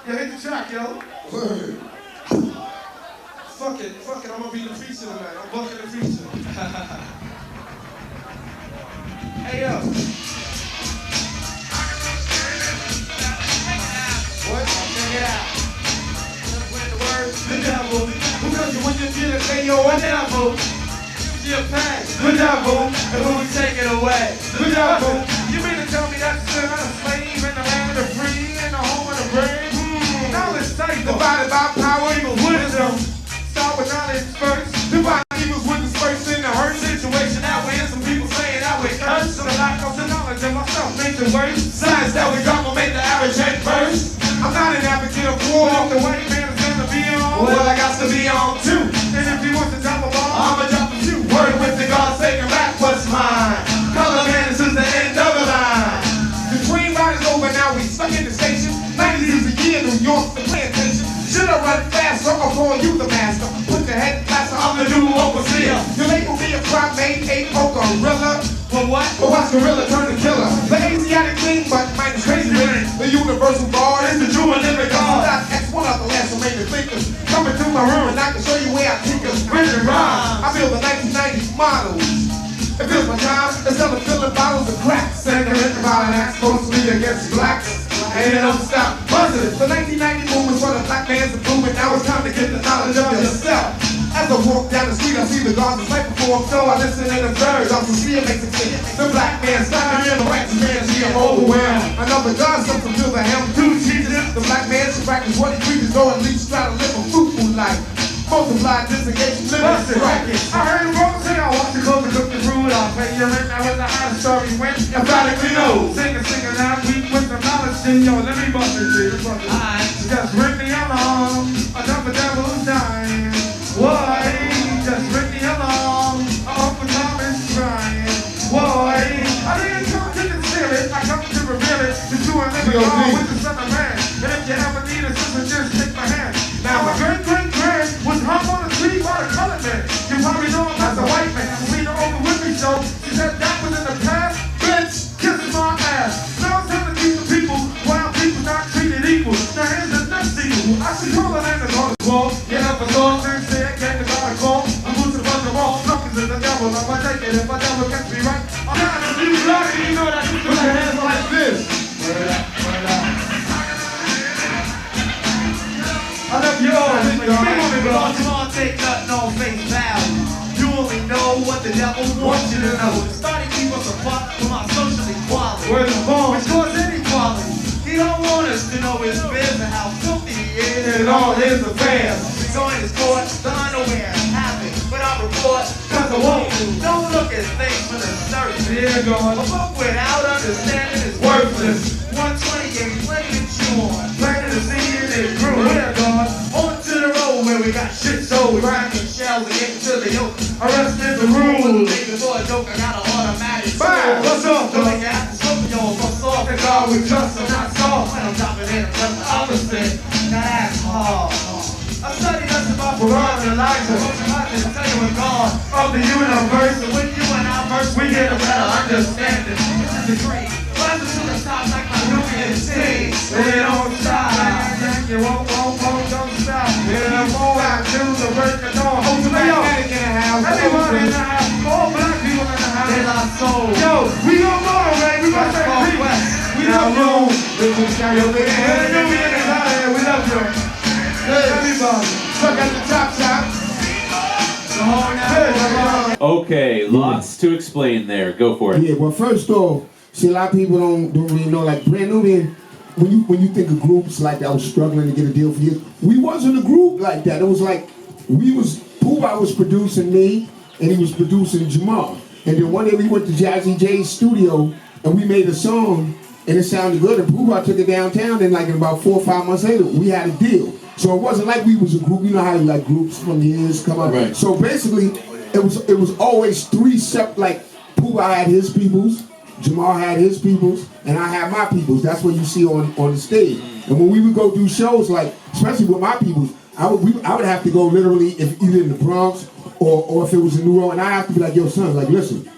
Yo, hit the track, yo. Word. Fuck it. I'm gonna be the feature tonight. I'm bucking the feature. Hey, yo. What? Check it out. The devil. Who knows you when you feel it, say you're a devil. Your pain. The devil. And who would take it away? The devil. You mean to tell me that you're not a slave in the land of the free, in the home of the brave? Knowledge safe, divided by power equals wisdom. Start with knowledge first. Divine equals wisdom first in the hurt situation. That way, and some people saying that we curse. So the lack of the knowledge of myself makes it worse. Science that we got will make the average head burst. I'm not an advocate of war. If the white man is gonna be on, well, I got to be on too. And if he wants to drop a ball, I'ma drop a few. Word with the God taking back what's mine. Color man, this is the end of the line. The train ride is over now, we stuck in the station. 90s is the year, New York's the plantation. Should I run faster or call you the master? Put your head faster, I'm the new overseer. You label me a primate, a gorilla. For what? But watch gorilla turn to killer. The Asiatic king, but mine is crazy really. The universal guard is the true and living God. X one of the last will make me think of. Come into my room and I can show you where I think of. Spinning rhymes. I build the 1990s models. It feels my time, instead of filling bottles of crack. Second about an axe mostly against blacks. And it don't stop buzzing. The 1990 movement for the black man's improvement. Now it's time to get the knowledge of yourself. As I walk down the street, I see the guards and fight before so I listen and observe. I'm sincere, makes it clear. The black man's standing in the righteous man's here, I'm overwhelmed. Another God sent to the helm to Jesus. The black man should practice what he preaches, or at least try to live a fruitful life. Multiply, disengage, limit, bracket. I heard him roll, say I watch the coke and cook the food. I'll pay your rent, I was the hottest story went. Emphatically no. Sing loud, weak with some knowledge. Then yo, let me bust it to you. Just bring me along, another devil's dying. Why? Just bring me along, Uncle Tom is crying. Why? I didn't come to conceal it, I come to reveal it. The true and living God with the Son of Man. And if you ever need a sister, just take my hand. Now my great was hung on a tree by the colored man. You probably know him as a white man. We know over with me, so she said that was in the past. Bitch, kiss my ass. Now I'm telling these people, wild people not treated equal. Now here's the next sequel. I should call it and the God is wrong. You never thought things say it came to God a call. I'm losing from the wall. Knockers in the devil. I'ma take it if I devil gets me right. I'm not a new blood, and you know that you put your hands like this. I love you all. You don't take nothing on face value. You only know what the devil wants you to know. It's starting to keep us apart from our social equality. Where's the bone? Which cause inequality. He don't want us to know his biz and how filthy he is and all his affairs. He's on his court, the unaware, half is things for the search. Yeah, going. A book without understanding is worthless. 120 gave plenty to chew on. Planted a seed and it grew. We're going. On to the road where we got shit sold. Grinding shells and getting to the yoke. Arrested the rule. Baby boy joke, I got an automatic. Bam! What's up? Don't make it have to smoke your bust off. And God we trust, I'm not soft. When I'm dropping in, I'm just the opposite. Now that's hard. I studied us about Quran and Elijah. I just tell you we're God of the universe. And when you and I verse, we get a better understanding. This is the dream. Rising to the top like my Nubian team. They don't stop. You won't don't stop. Yeah, I'm all out to the break of dawn. Oh, to me, everybody in the house. Everybody in the house. All black people in the house. They lost soul. Yo, we don't go, man. We gonna take the West. We love you. This is karaoke. Hey, Nubian is out here. We love you. Everybody. Look at the top shot. Okay, lots to explain there. Go for it. Yeah, well, first off, see, a lot of people don't really know, like, Brand Nubian, when you think of groups like that was struggling to get a deal for years, we wasn't a group like that. It was like, Pooh was producing me, and he was producing Jamal. And then one day we went to Jazzy J's studio, and we made a song, and it sounded good, and Pooh took it downtown, and like in about 4 or 5 months later, we had a deal. So it wasn't like we was a group. You know how like groups from the years come up. Right. So basically, it was always three separate. Like Pooh had his peoples, Jamal had his peoples, and I had my peoples. That's what you see on the stage. And when we would go do shows, like especially with my peoples, I would have to go literally if either in the Bronx or if it was in New York, and I have to be like, yo, son, like listen,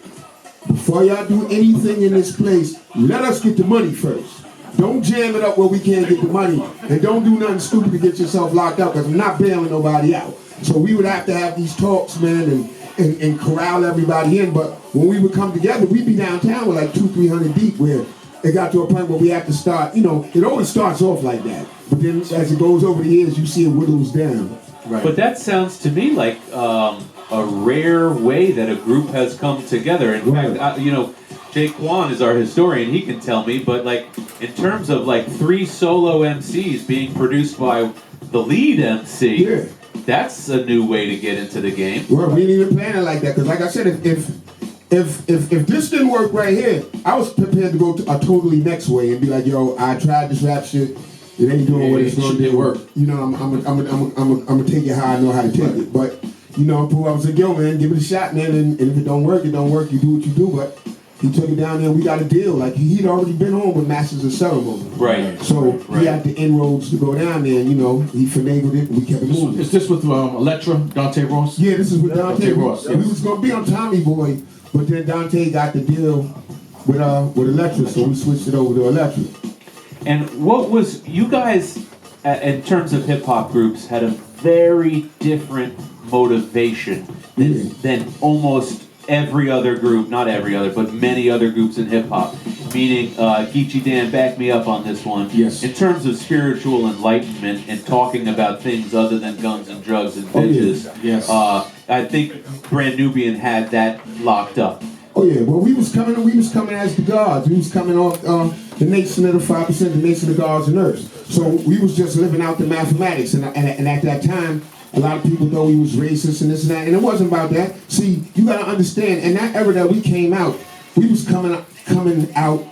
before y'all do anything in this place, let us get the money first. Don't jam it up where we can't get the money. And don't do nothing stupid to get yourself locked up, because I'm not bailing nobody out. So we would have to have these talks, man, and corral everybody in. But when we would come together, we'd be downtown with like 200-300 deep, where it got to a point where we have to start, you know, it always starts off like that. But then as it goes over the years, you see it whittles down. Right. But that sounds to me like a rare way that a group has come together. In fact, you know, Jay Kwan is our historian, he can tell me, but like in terms of like 3 solo MCs being produced by the lead MC, that's a new way to get into the game. Well, we didn't even plan it like that, because like I said, if this didn't work right here, I was prepared to go to a totally next way and be like, yo, I tried this rap shit, it ain't doing what it's going to do. Work. You know, I'm gonna take it how I know how to take it. But you know, I was like, yo, man, give it a shot, man, and if it don't work, it don't work. You do what you do, but. He took it down there and we got a deal. Like, he'd already been on with Masters of Ceremony. Right. So he had the inroads to go down there and, you know, he finagled it and we kept it moving. Is this with Electra, Dante Ross? Yeah, this is with Dante Ross. Yes. We was going to be on Tommy Boy, but then Dante got the deal with Electra, so we switched it over to Electra. And what was, you guys, in terms of hip-hop groups, had a very different motivation than almost every other group, not every other, but many other groups in hip-hop. Meaning, Geechee Dan, back me up on this one. Yes. In terms of spiritual enlightenment and talking about things other than guns and drugs and bitches, I think Brand Nubian had that locked up. Oh yeah, well we was coming as the gods. We was coming off the nation of the 5%, the nation of the gods and earths. So we was just living out the mathematics, and at that time, a lot of people thought we was racist and this and that, and it wasn't about that. See, you gotta understand, in that era that we came out, we was coming out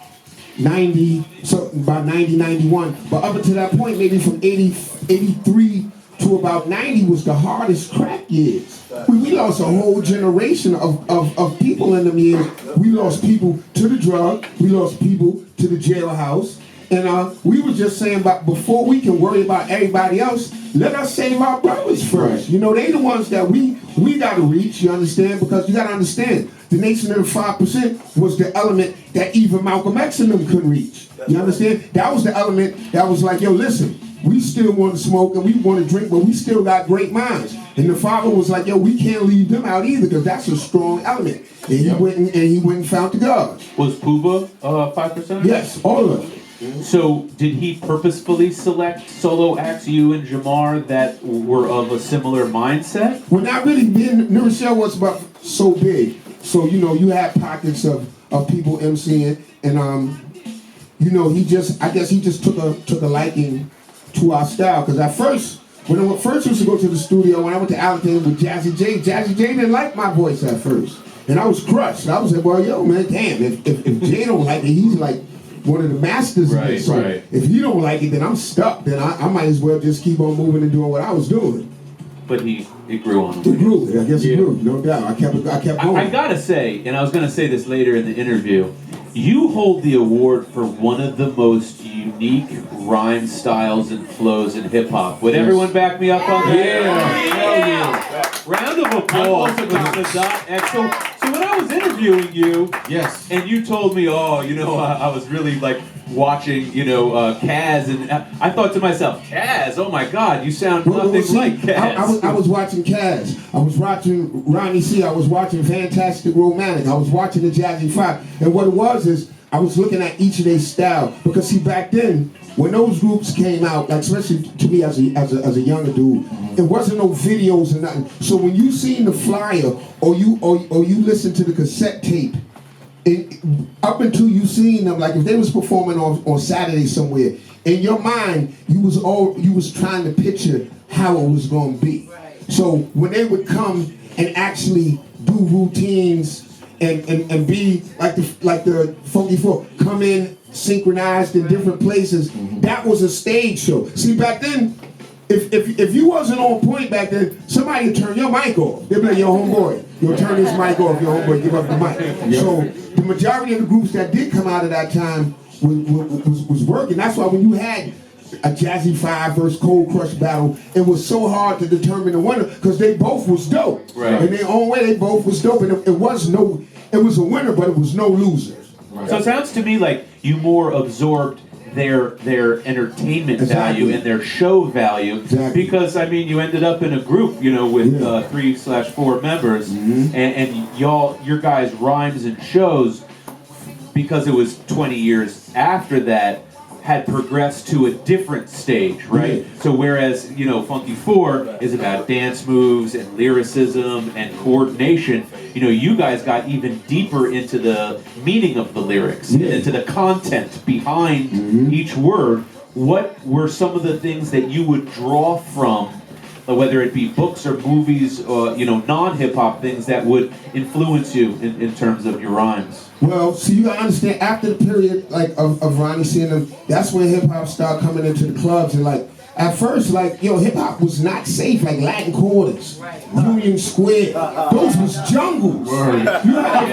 90, so about 90, 91. But up until that point, maybe from 80, 83 to about 90 was the hardest crack years. We lost a whole generation of people in them years. We lost people to the drug, we lost people to the jailhouse. And we were just saying, about before we can worry about everybody else, let us save our brothers first. You know, they the ones that we got to reach, you understand? Because you got to understand, the nation of the 5% was the element that even Malcolm X and them couldn't reach. You understand? That was the element that was like, yo, listen, we still want to smoke and we want to drink, but we still got great minds. And the father was like, yo, we can't leave them out either, because that's a strong element. And he went and found the gods. Was Puba 5%? Yes, all of them. So, did he purposefully select solo acts, you and Jamar, that were of a similar mindset? Well, not really. New Rochelle was about so big. So, you know, you had pockets of people MCing, and, you know, I guess he just took a liking to our style. Because at first, when I first used to go to the studio, when I went to Allentown with Jazzy J didn't like my voice at first. And I was crushed. I was like, well, yo, man, damn, if Jay don't like it, he's like one of the masters of it. So if he don't like it, then I'm stuck. Then I might as well just keep on moving and doing what I was doing. But it grew on. It grew. I guess it grew, no doubt. I kept going. I gotta say, and I was gonna say this later in the interview, you hold the award for one of the most unique rhyme styles and flows in hip hop. Would everyone back me up on that? Yeah. Round of applause for Sadat. So when I was interviewing you, and you told me, oh, you know, I was really like watching, you know, Kaz, and I thought to myself, Kaz, oh my God, you sound nothing like Kaz. I was watching Kaz. I was watching Ronnie C. I was watching Fantastic Romantic. I was watching the Jazzy 5. And what it was is, I was looking at each of their style, because see, back then, when those groups came out, like especially to me as a younger dude, it wasn't no videos or nothing. So when you seen the flyer or you listen to the cassette tape, up until you seen them, like if they was performing on Saturday somewhere, in your mind you was trying to picture how it was going to be. So when they would come and actually do routines and be like the Funky Four, come in synchronized in different places, that was a stage show. See, back then, if you wasn't on point back then, somebody would turn your mic off. They'd be like, yo, homeboy, you'll turn this mic off, your homeboy, give up the mic. So the majority of the groups that did come out of that time was working. That's why when you had a Jazzy 5 versus Cold Crush battle, it was so hard to determine the winner, because they both was dope. In their own way, they both was dope, and it was a winner, but it was no loser. So it sounds to me like you more absorbed their entertainment value and their show value, because I mean you ended up in a group, you know, with 3/4 members, and your guys' rhymes and shows, because it was 20 years after that, had progressed to a different stage, right? So whereas, you know, Funky Four is about dance moves and lyricism and coordination, you know, you guys got even deeper into the meaning of the lyrics, into the content behind each word. What were some of the things that you would draw from, whether it be books or movies or, you know, non-hip-hop things that would influence you in terms of your rhymes? Well, so you gotta understand, after the period like of Ronnie seeing them, that's when hip hop started coming into the clubs, and like at first, like, yo, hip hop was not safe, like Latin Quarters, Union Square, those was jungles. If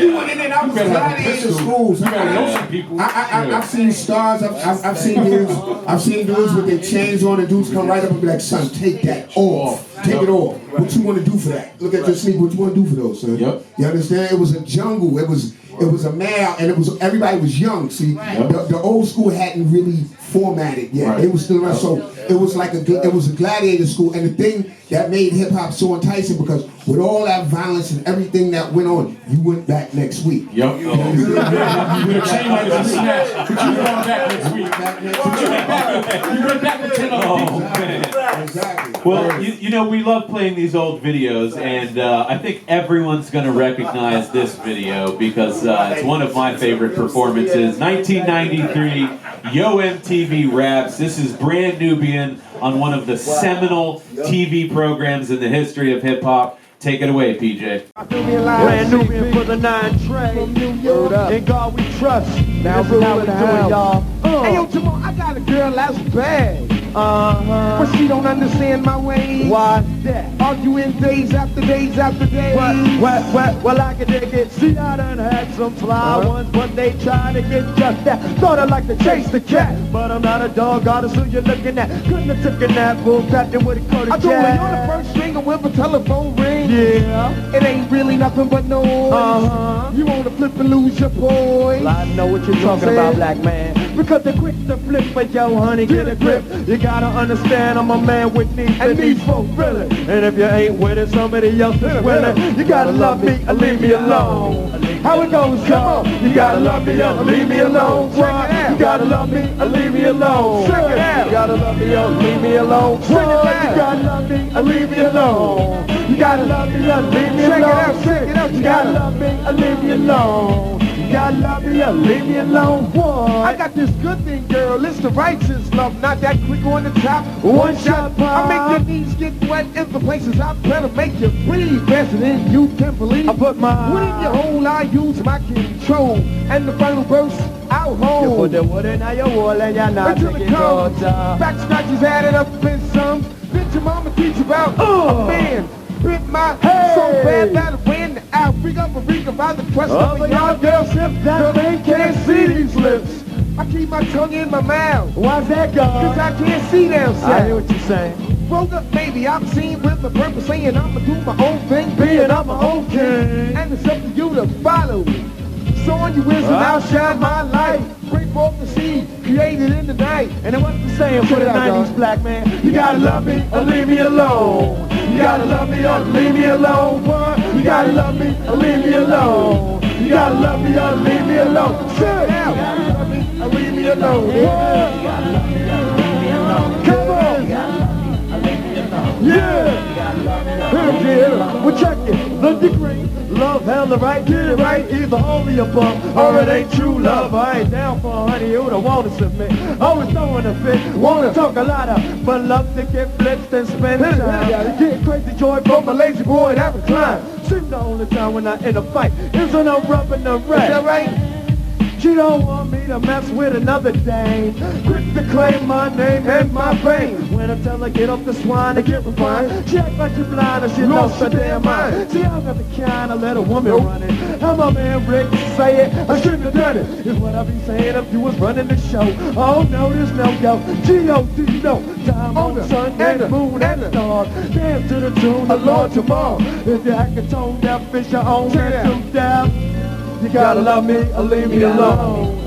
you went in and out of gladiator schools, I've seen stars, I've seen dudes with their chains on, and dudes come right up and be like, son, take that off. Take it off. What you want to do for that? Look at your sneakers. What you want to do for those, son? You understand? It was a jungle. It was a male, and everybody was young. See, the old school hadn't really formatted yet. They was still around, so it was like it was a gladiator school. And the thing that made hip hop so enticing, because with all that violence and everything that went on, you went back next week. You would have changed like a snap, but you went back next week. You went back with 10 other people. Exactly. Well, you know, we love playing these old videos, and I think everyone's going to recognize this video, because it's one of my favorite performances. 1993, Yo MTV Raps. This is Brand Nubian on one of the seminal TV programs in the history of hip-hop. Take it away, PJ. Brand Nubian for the 9 tray. In God we trust. Now we're doing, y'all. Hey, yo, Jamal, I got a girl that's bad. But she don't understand my ways. Why that? Arguing days after days after days. Well, I can dig it. See, I done had some fly ones, but they try to get just that. Thought I like to chase the cat, but I'm not a dog artist who you're looking at. Couldn't have taken that bull captain with a coat of I told her you're the first string and with a telephone ring. Yeah, it ain't really nothing but noise. You wanna flip and lose your poise. Well, I know what you're talking about, black man. Because they're quick to flip, but yo, honey, get a grip. You gotta understand, I'm a man with needs and needs fulfilling. And if you ain't with it, somebody else is willing. You gotta love me or leave me alone. How it goes, come on. You gotta love me or leave me alone. You gotta love me or leave me alone. Check it out. You gotta love me or leave me alone. You gotta love me or leave me alone. You gotta love me or leave me alone. Check it out. You gotta love me or leave me alone. You gotta love me or leave me alone, boy. I got this good thing, girl. It's the righteous love, not that quick on the top. One shot, I make your knees get wet in the places I better make you breathe faster than you can believe. I put my wood in your hole, I use my control. And the final verse, I'll hold. You put the wood in your wall and you're not taking notes. Back scratches added up in some. Bitch, your mama teach you about a man. Bit my head so bad that I ran the Africa by the quest of a young girl. That man can't see these lips. I keep my tongue in my mouth. Why's that, God? Cause I can't see them. I hear what you're saying. Rolled up, baby, I'm seen with the purpose saying I'ma do my own thing, being I'm my own king. And it's up to you to follow. So on you is and I'll shine my light. Bring forth the seed created in the night. And it wasn't the same for the 90s black man. You gotta love me or leave me alone. You gotta love me or leave me alone. What? You gotta love me or leave me alone. You gotta love me or leave me alone. Sit down. You gotta love me or leave me alone. What? You gotta love me or leave me alone. Come on. You gotta love me or leave me alone. Yeah. You gotta love me or leave me alone. Well, check it. The degree. Love, hell, the right, get it right, either only above, or it ain't true love. I ain't down for honey who don't want to submit. Always throwing a fit, want to talk a lot of, but love to get blitzed and spend time. Get crazy joy from a lazy boy that recline. Seems the only time when I in a fight is when I'm rubbing the rat. Is that right? She don't want me to mess with another dame. Quick to claim my name and my fame. When I tell her get off the swine and get refined, she act like she blind and she lost her damn mind. See, I'm not the kind of let a woman run it. And my man Rick say it, I shouldn't have done it. Is what I be saying if you was running the show. Oh no, there's no yo. G.O.D. no. Time on the sun and the moon and the stars. Dance to the tune of Lord tomorrow. If you act a tone deaf, fish your own mental death. You gotta love me or leave me alone.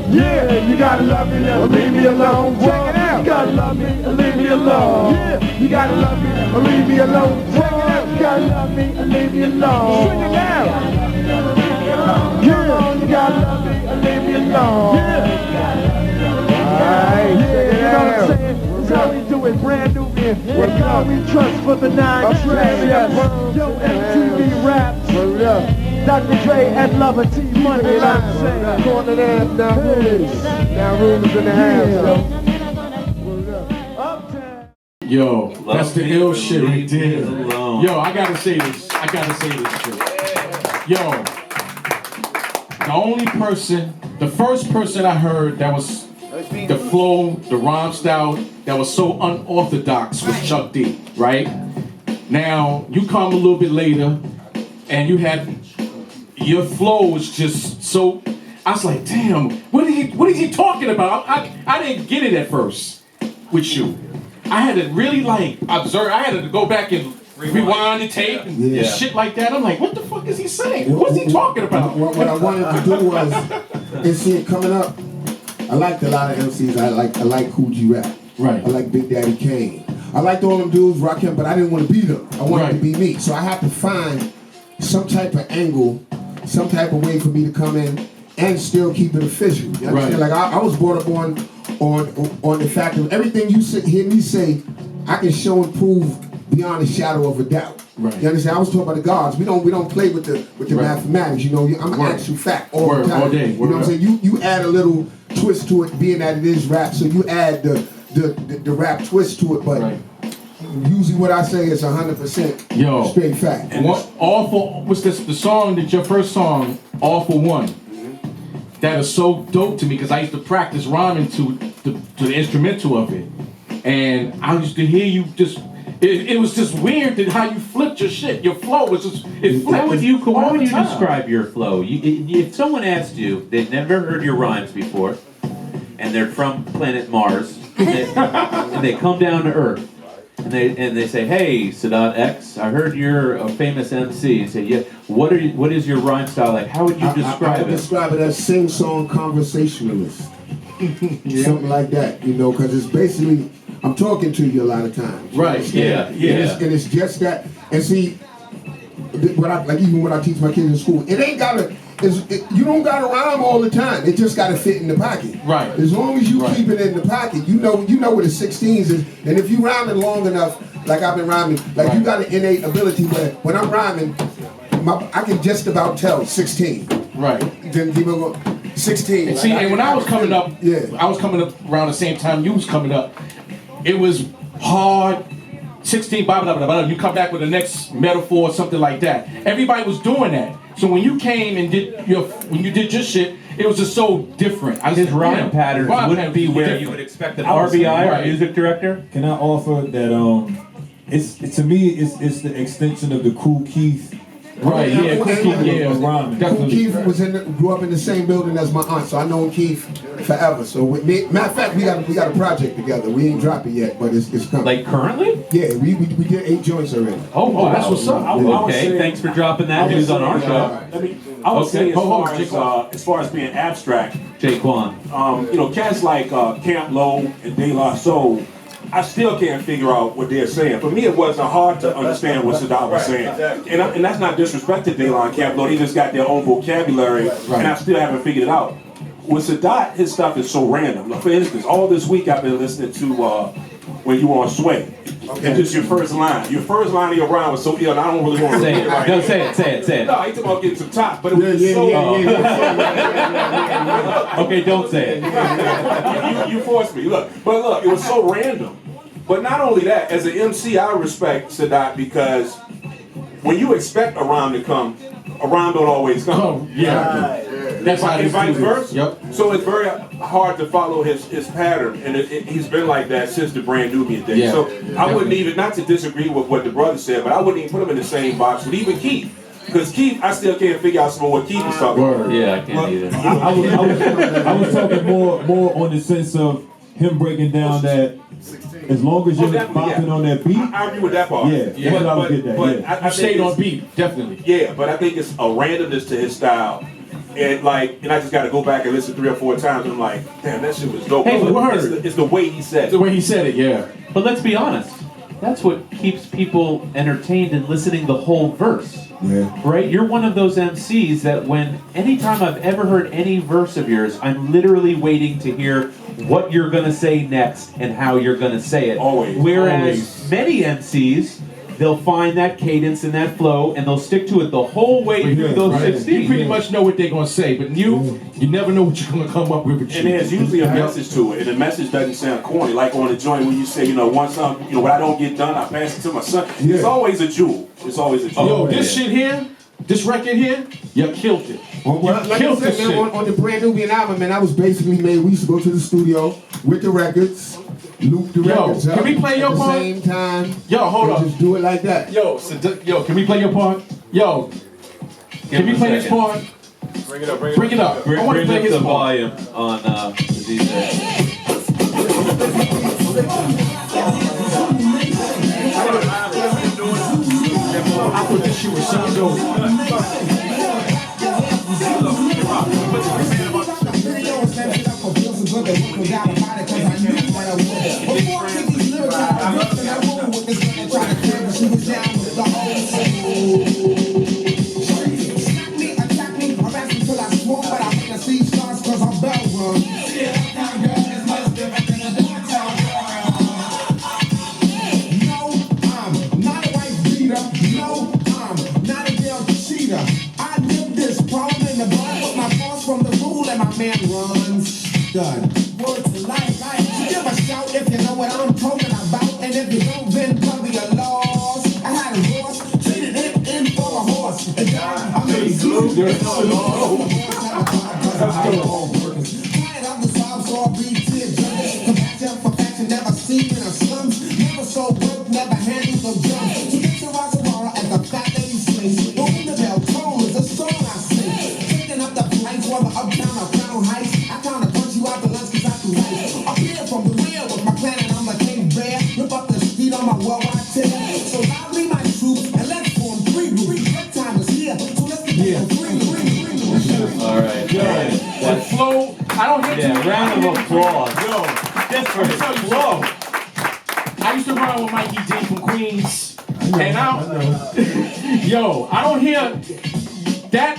Yeah, you gotta love me or leave me alone. Check it out. You gotta love me or leave me alone. Yeah, you gotta love me or leave me alone. Check it out. You gotta love me or leave me alone. Swing it down. Yeah, you gotta love me or leave me alone. Yeah. Alright, check it out. You know what I'm saying? That's how we do it, brand new man. What God we trust for the 9 tracks. Yo, MTV Raps. Dr. Dre and Lover T Money, you know what I'm saying? Corner there, now Rumors in the house, yo. Yo, that's the ill shit right there. Yo, I gotta say this. Shit. Yo, the first person I heard that was the flow, the rhyme style, that was so unorthodox was Chuck D, right? Now, you come a little bit later, and you had, your flow was just so, I was like, damn, what is he talking about? I didn't get it at first with you. I had to really observe, I had to go back and rewind the tape and shit like that. I'm like, what the fuck is he saying? What's he talking about? What I wanted to do was, and see it coming up, I liked a lot of MCs. I like Cool G Rap. Right. I like Big Daddy Kane. I liked all them dudes, Rakim, but I didn't want to be them. I wanted to be me. So I had to find some type of angle, some type of way for me to come in and still keep it official. You understand? Like I was brought up on the fact of everything you hear me say, I can show and prove beyond a shadow of a doubt. Right. You understand? I was talking about the gods. We don't play with the mathematics. You know, I'm an actual fact all the time. All day. You know what I'm saying? You add a little twist to it, being that it is rap. So you add the rap twist to it, but usually what I say is 100% straight fact. And what's this? The song that your first song, All for One. That is so dope to me because I used to practice rhyming to the instrumental of it, and I used to hear you just. It was just weird that how you flipped your shit. Your flow was just How would you describe your flow? If someone asked you, they've never heard your rhymes before, and they're from planet Mars, and they come down to Earth, and they say, "Hey, Sadat X, I heard you're a famous MC." And say, "Yeah, what is your rhyme style like? How would you describe it?" I would describe it as sing-song conversationalist, something like that. You know, because it's basically. I'm talking to you a lot of times. Right. Yeah. And it's just that. And see, even when I teach my kids in school, it ain't gotta. You don't gotta rhyme all the time. It just gotta fit in the pocket. Right. As long as you keep it in the pocket, you know where the 16s is. And if you rhyme it long enough, like I've been rhyming, like you got an innate ability where when I'm rhyming, I can just about tell 16. Right. Then 16. And see, and when I was coming up, yeah, I was coming up around the same time you was coming up. It was hard. 16, blah, blah, blah, blah. You come back with the next metaphor or something like that. Everybody was doing that. So when you came and did your shit, it was just so different. His rhyme patterns wouldn't be where you would expect an RBI or music director. Can I offer that? It's to me, it's the extension of the Cool Keith. Right, yeah, Cool Keith, yeah. Cool Keith grew up in the same building as my aunt, so I know Keith forever. So with me, matter of fact, we got a project together. We ain't dropped it yet, but it's coming. Like currently? Yeah, we did 8 joints already. Oh, wow. That's what's up. Okay, thanks for dropping that news on our show. I would say as far as being abstract, Jaquan. You know, cats like Camp Low and De La Soul, I still can't figure out what they're saying. For me, it wasn't hard to understand what Sadat was saying. And that's not disrespect to De La and Camp Low. They just got their own vocabulary, and I still haven't figured it out. With Sadat, his stuff is so random. Like, for instance, all this week I've been listening to when you were on Sway. And just your first line. Your first line of your rhyme was so ill, and I don't really want to say it. Right No, say it. No, he talking about getting some top, but it was so... Okay, don't say it. You forced me. Look, it was so random. But not only that, as an MC, I respect Sadat because when you expect a rhyme to come, a rhyme don't always come. Oh, yeah. That's how it's vice versa. Yep. So it's very hard to follow his pattern, and he's been like that since the Brand Nubian days. Yeah. So I wouldn't even, not to disagree with what the brother said, but I wouldn't even put him in the same box with even Keith. Because Keith, I still can't figure out some of what Keith is talking about. Yeah, I can't either. I was talking more on the sense of him breaking down that as long as you're bopping on that beat. I agree with that part. Yeah, that's what I was getting at. But Yeah. I stayed on beat, definitely. Yeah, but I think it's a randomness to his style. And I just got to go back and listen 3 or 4 times, and I'm like, damn, that shit was dope. Hey, It's the way he said it. The way he said it, yeah. But let's be honest. That's what keeps people entertained and listening the whole verse. Yeah. Right? You're one of those MCs that anytime I've ever heard any verse of yours, I'm literally waiting to hear what you're going to say next and how you're going to say it. Always. Whereas many MCs, they'll find that cadence and that flow and they'll stick to it the whole way through those 16. You pretty much know what they're going to say, but you never know what you're going to come up with. And there's usually a message to it, and the message doesn't sound corny. Like on the joint when you say, one son, what I don't get done, I pass it to my son. It's always a jewel. It's always a jewel. Yo, this shit here, this record here, you killed it. Like I said, man, on the Brand Nubian album, man, that was basically made. We used to go to the studio with the records, loop the records up. Can we play your at part? the same time? Yo, hold up. Just do it like that. Yo, can we play your part? Yo, can we play this part? Bring it up. Bring it up. I want to play Bring his up the part. volume on the DJ. I thought this shit was so dope. Done. Word to life, right? Give a shout if you know what I'm talking about. And if you don't, then probably a loss. I had a horse, traded it in for a horse. And I'm in the I'm the sobs all retail judges. Compassion for fashion, never seen in a slums. Never so broke, never handled no jump. So get your eyes tomorrow as the fat lady sings. Moving the bell tone is a song I sing. Taking up the flights while the uptown or crown heights. I count a punch you out the lunch cause I do right. Up here from the rear with my clan and I'm like King Bear. Rip up the street on my worldwide tail. So loudly my troops and let's form 3 groups. Red time is here, so let's get three. All right. The flow, I don't hear too round of applause. Yo, Just for his flow. I used to run with Mikey D from Queens, and I don't hear that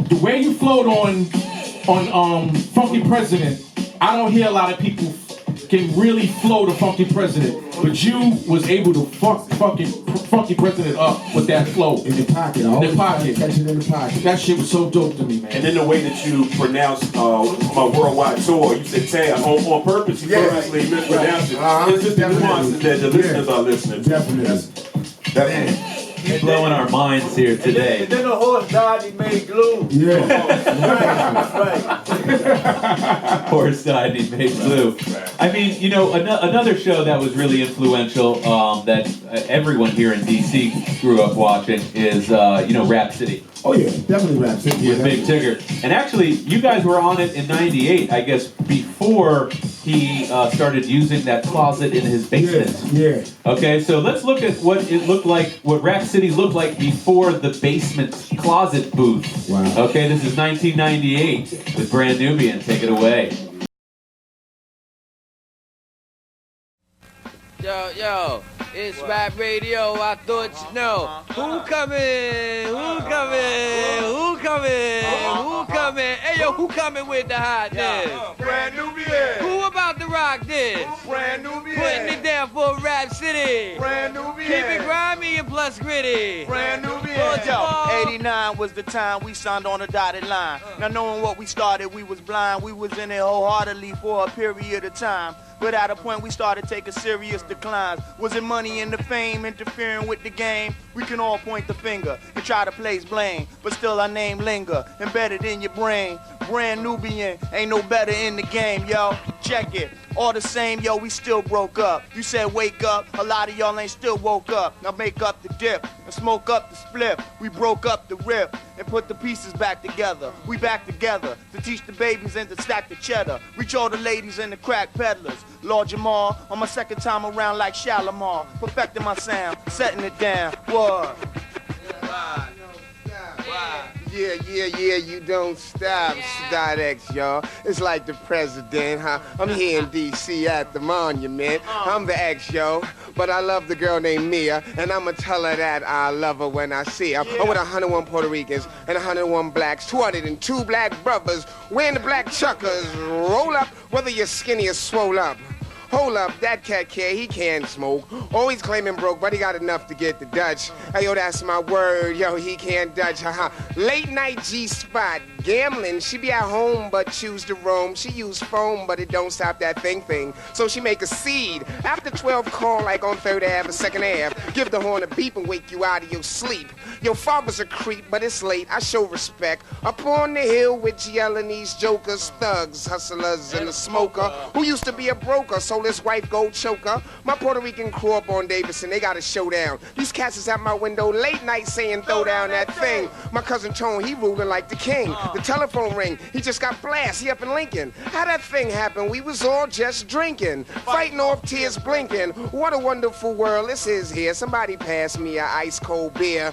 the way you flowed on Funky President. I don't hear a lot of people can really flow the Funky President, but you was able to Funky President up with that flow. In the pocket. In the pocket. Catch it in the pocket. That shit was so dope to me, man. And then the way that you pronounce my worldwide tour, you said Tab on purpose. You purposely mispronounced it. It's just the nuances that the listeners are listening to. Definitely. He's blowing our minds here today. And then the horse died, he made glue. Horse died, he made glue. I mean, you know, another show that was really influential that everyone here in DC grew up watching is, you know, Rap City. Oh yeah, definitely Rap City. With Big Tigger. And actually, you guys were on it in '98, I guess, before he started using that closet in his basement. Yeah. Okay, so let's look at what it looked like, what Rap City looked like before the basement closet booth. Wow. Okay, this is 1998 with Brand Nubian. Take it away. Yo, it's Rap Radio, I thought you know. Who coming? Who coming? Who coming? Who coming? Hey yo, who coming with the hotness? Brand Nubian. Who about to rock this? Brand Nubian. Putting it down for Rap City. Brand Nubian. Keep it grimy and plus gritty. Brand Nubian. Yo, 89 was the time we signed on the dotted line. Now knowing what we started, we was blind. We was in it wholeheartedly for a period of time. But at a point we started taking serious declines. Was it money and the fame interfering with the game? We can all point the finger and try to place blame, but still our name linger, embedded in your brain. Brand Nubian, ain't no better in the game, yo. Check it. All the same, yo, we still broke up. You said wake up, a lot of y'all ain't still woke up. Now make up the dip and smoke up the split. We broke up the rip and put the pieces back together. We back together to teach the babies and to stack the cheddar. Reach all the ladies and the crack peddlers. Lord Jamal, on my second time around like Shalimar. Perfecting my sound, setting it down. What? Yeah, you don't stop, Sadat, y'all. It's like the president, huh? I'm here in D.C. at the monument. I'm the ex, yo, but I love the girl named Mia, and I'ma tell her that I love her when I see her. I'm with 101 Puerto Ricans and 101 blacks, 202 black brothers wearing the black chuckers. Roll up, whether you're skinny or swole up. Hold up, that cat care, he can't smoke. Always claiming broke, but he got enough to get the Dutch. Hey, yo, that's my word, yo, he can't Dutch, haha. Late night G-spot, gambling, she be at home but choose to roam. She use foam, but it don't stop that thing. So she make a seed. After 12 call, like on 3rd Ave or 2nd Ave, give the horn a beep and wake you out of your sleep. Your father's a creep, but it's late, I show respect. Up on the hill with yelling these jokers, thugs, hustlers, and a smoker, who used to be a broker, so his wife gold choker. My Puerto Rican crew up on Davidson, they got a showdown. These cats is at my window late night saying throw down that thing. My cousin Tone, he ruling like the king. The telephone ring, he just got blast, he up in Lincoln. How that thing happened, we was all just drinking, fighting off tears blinking. What a wonderful world this is here. Somebody pass me a ice cold beer.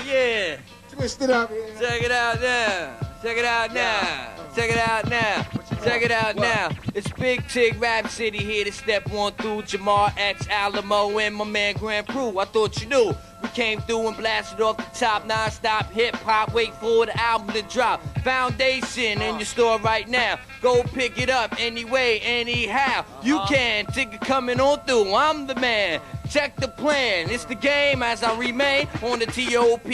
Yeah. Twist it up. Check it out now. Check it out now. Check it out now. Check it out now. It's Big Tig Rap City here to step on through. Jamar X Alamo and my man Grand Prue. I thought you knew. We came through and blasted off the top, non-stop hip-hop, wait for the album to drop. Foundation in your store right now. Go pick it up anyway, anyhow. You can. Ticket coming on through. I'm the man. Check the plan. It's the game as I remain on the TOP.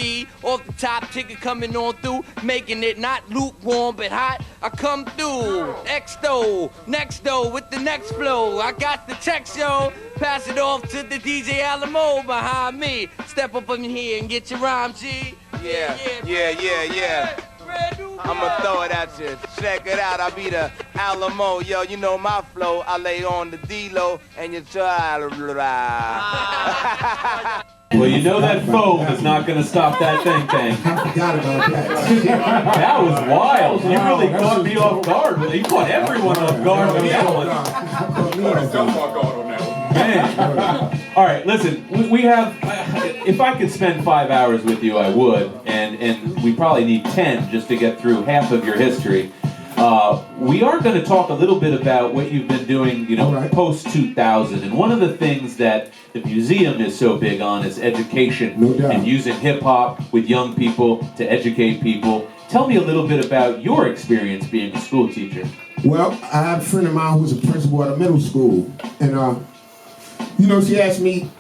Off the top, ticket coming on through. Making it not lukewarm but hot. I come through. X-Doe, next though with the next flow. I got the text, yo. Pass it off to the DJ Alamo behind me. Step up in here and get your rhyme, G. Yeah. I'ma throw it at you. Check it out, I be the Alamo. Yo, you know my flow. I lay on the D-Lo and you try. Well, you know that foam is not going to stop that thing. I forgot about that. That was wild. You really caught me off guard. You caught everyone off guard with that one. Man. All right, listen, we have, if I could spend 5 hours with you, I would, and we probably need 10 just to get through half of your history. We are going to talk a little bit about what you've been doing, post-2000, and one of the things that the museum is so big on is education and using hip-hop with young people to educate people. Tell me a little bit about your experience being a school teacher. Well, I have a friend of mine who's a principal at a middle school, and you know, she asked me,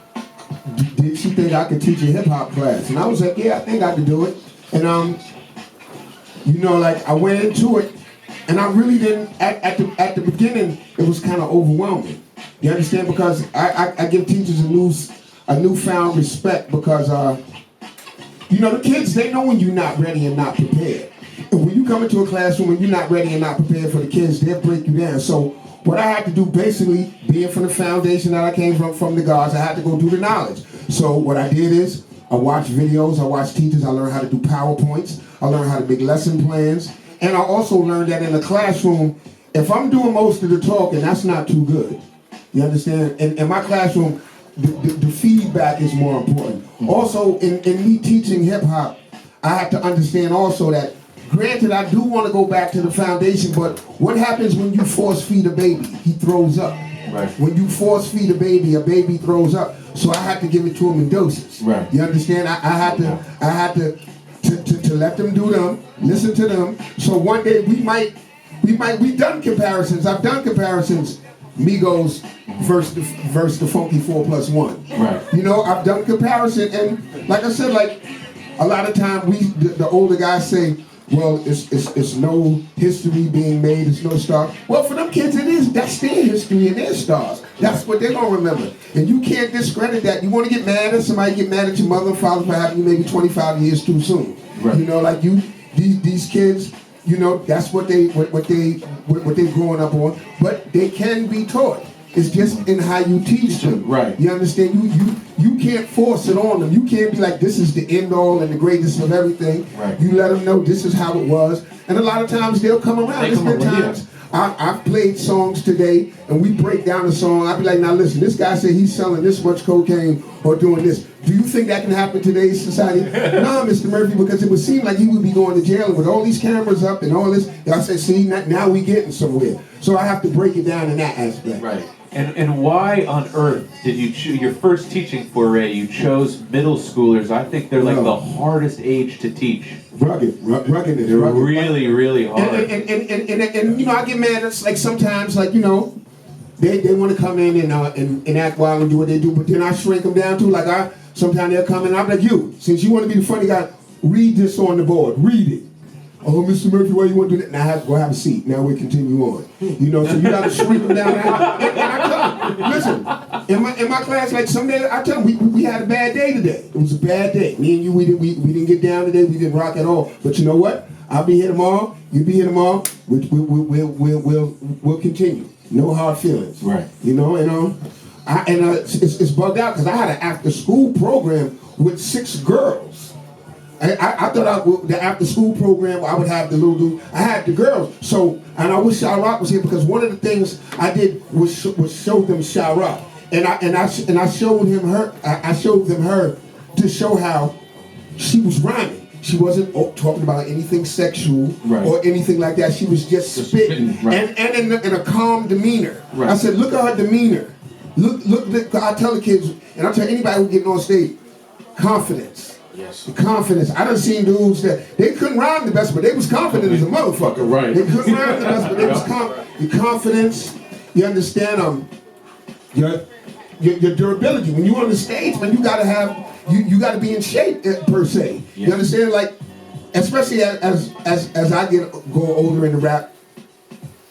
did she think I could teach a hip hop class? And I was like, yeah, I think I could do it. And you know, like I went into it, and I really didn't. At the beginning, it was kind of overwhelming. You understand? Because I give teachers a newfound respect because you know, the kids, they know when you're not ready and not prepared. And when you come into a classroom and you're not ready and not prepared for the kids, they'll break you down. So what I had to do, basically, being from the foundation that I came from the guards, I had to go do the knowledge. So what I did is, I watched videos, I watched teachers, I learned how to do PowerPoints, I learned how to make lesson plans, and I also learned that in the classroom, if I'm doing most of the talking, that's not too good. You understand? In my classroom, the feedback is more important. Also, in me teaching hip hop, I have to understand also that, granted, I do want to go back to the foundation, but what happens when you force feed a baby? He throws up. Right. When you force feed a baby throws up. So I had to give it to him in doses. Right. You understand? I had to let them do them, listen to them. So one day we've done comparisons. I've done comparisons. Migos versus the Funky 4+1. Right. You know, I've done comparison, and like I said, like a lot of time the older guys say, well, it's no history being made, it's no star. Well, for them kids, it is. That's their history and their stars. That's what they're gonna remember. And you can't discredit that. You want to get mad at somebody, get mad at your mother and father for having you maybe 25 years too soon. Right. You know, like these kids. You know, that's what they're growing up on. But they can be taught. It's just in how you teach them. Right. You understand? You can't force it on them. You can't be like, this is the end all and the greatest of everything. Right. You let them know this is how it was. And a lot of times they'll come around. There's been times I've played songs today and we break down the song. I'll be like, now listen, this guy said he's selling this much cocaine or doing this. Do you think that can happen in today's society? No, Mr. Murphy, because it would seem like he would be going to jail with all these cameras up and all this. I said, see, now we getting somewhere. So I have to break it down in that aspect. Right. And why on earth did you choose your first teaching foray? You chose middle schoolers. I think they're like the hardest age to teach. Ruggedness. They're really, really hard. And you know, I get mad. It's like sometimes, like, you know, they want to come in and act wild and do what they do, but then I shrink them down too. Like sometimes they'll come in and I'm like, you, since you want to be the funny guy, read this on the board. Read it. Oh, Mr. Murphy, why you want to do that? Now I have to go have a seat. Now we continue on. You know, so you got to shrink them down. And I tell them, listen, in my class, like some days, I tell them, we had a bad day today. It was a bad day. Me and you, we didn't get down today. We didn't rock at all. But you know what? I'll be here tomorrow. You'll be here tomorrow. We'll continue. No hard feelings. Right. You know, and it's bugged out because I had an after-school program with 6 girls. I thought the after-school program, I would have the little dude. I had the girls. So, and I wish Shah-Rock was here because one of the things I did was show them Shah-Rock. And I showed him her. I showed them her to show how she was rhyming. She wasn't talking about anything sexual or anything like that. She was just spitting, and in a calm demeanor. Right. I said, look at her demeanor. Look. I tell the kids, and I tell anybody who getting on stage, confidence. Yes. Confidence. I done seen dudes that they couldn't rhyme the best, but they was confident as a motherfucker. Right. They couldn't rhyme the best, but they was your confidence. You understand? Your durability. When you on the stage, man, you gotta have you gotta be in shape per se. Yes. You understand? Like, especially as I go older in the rap.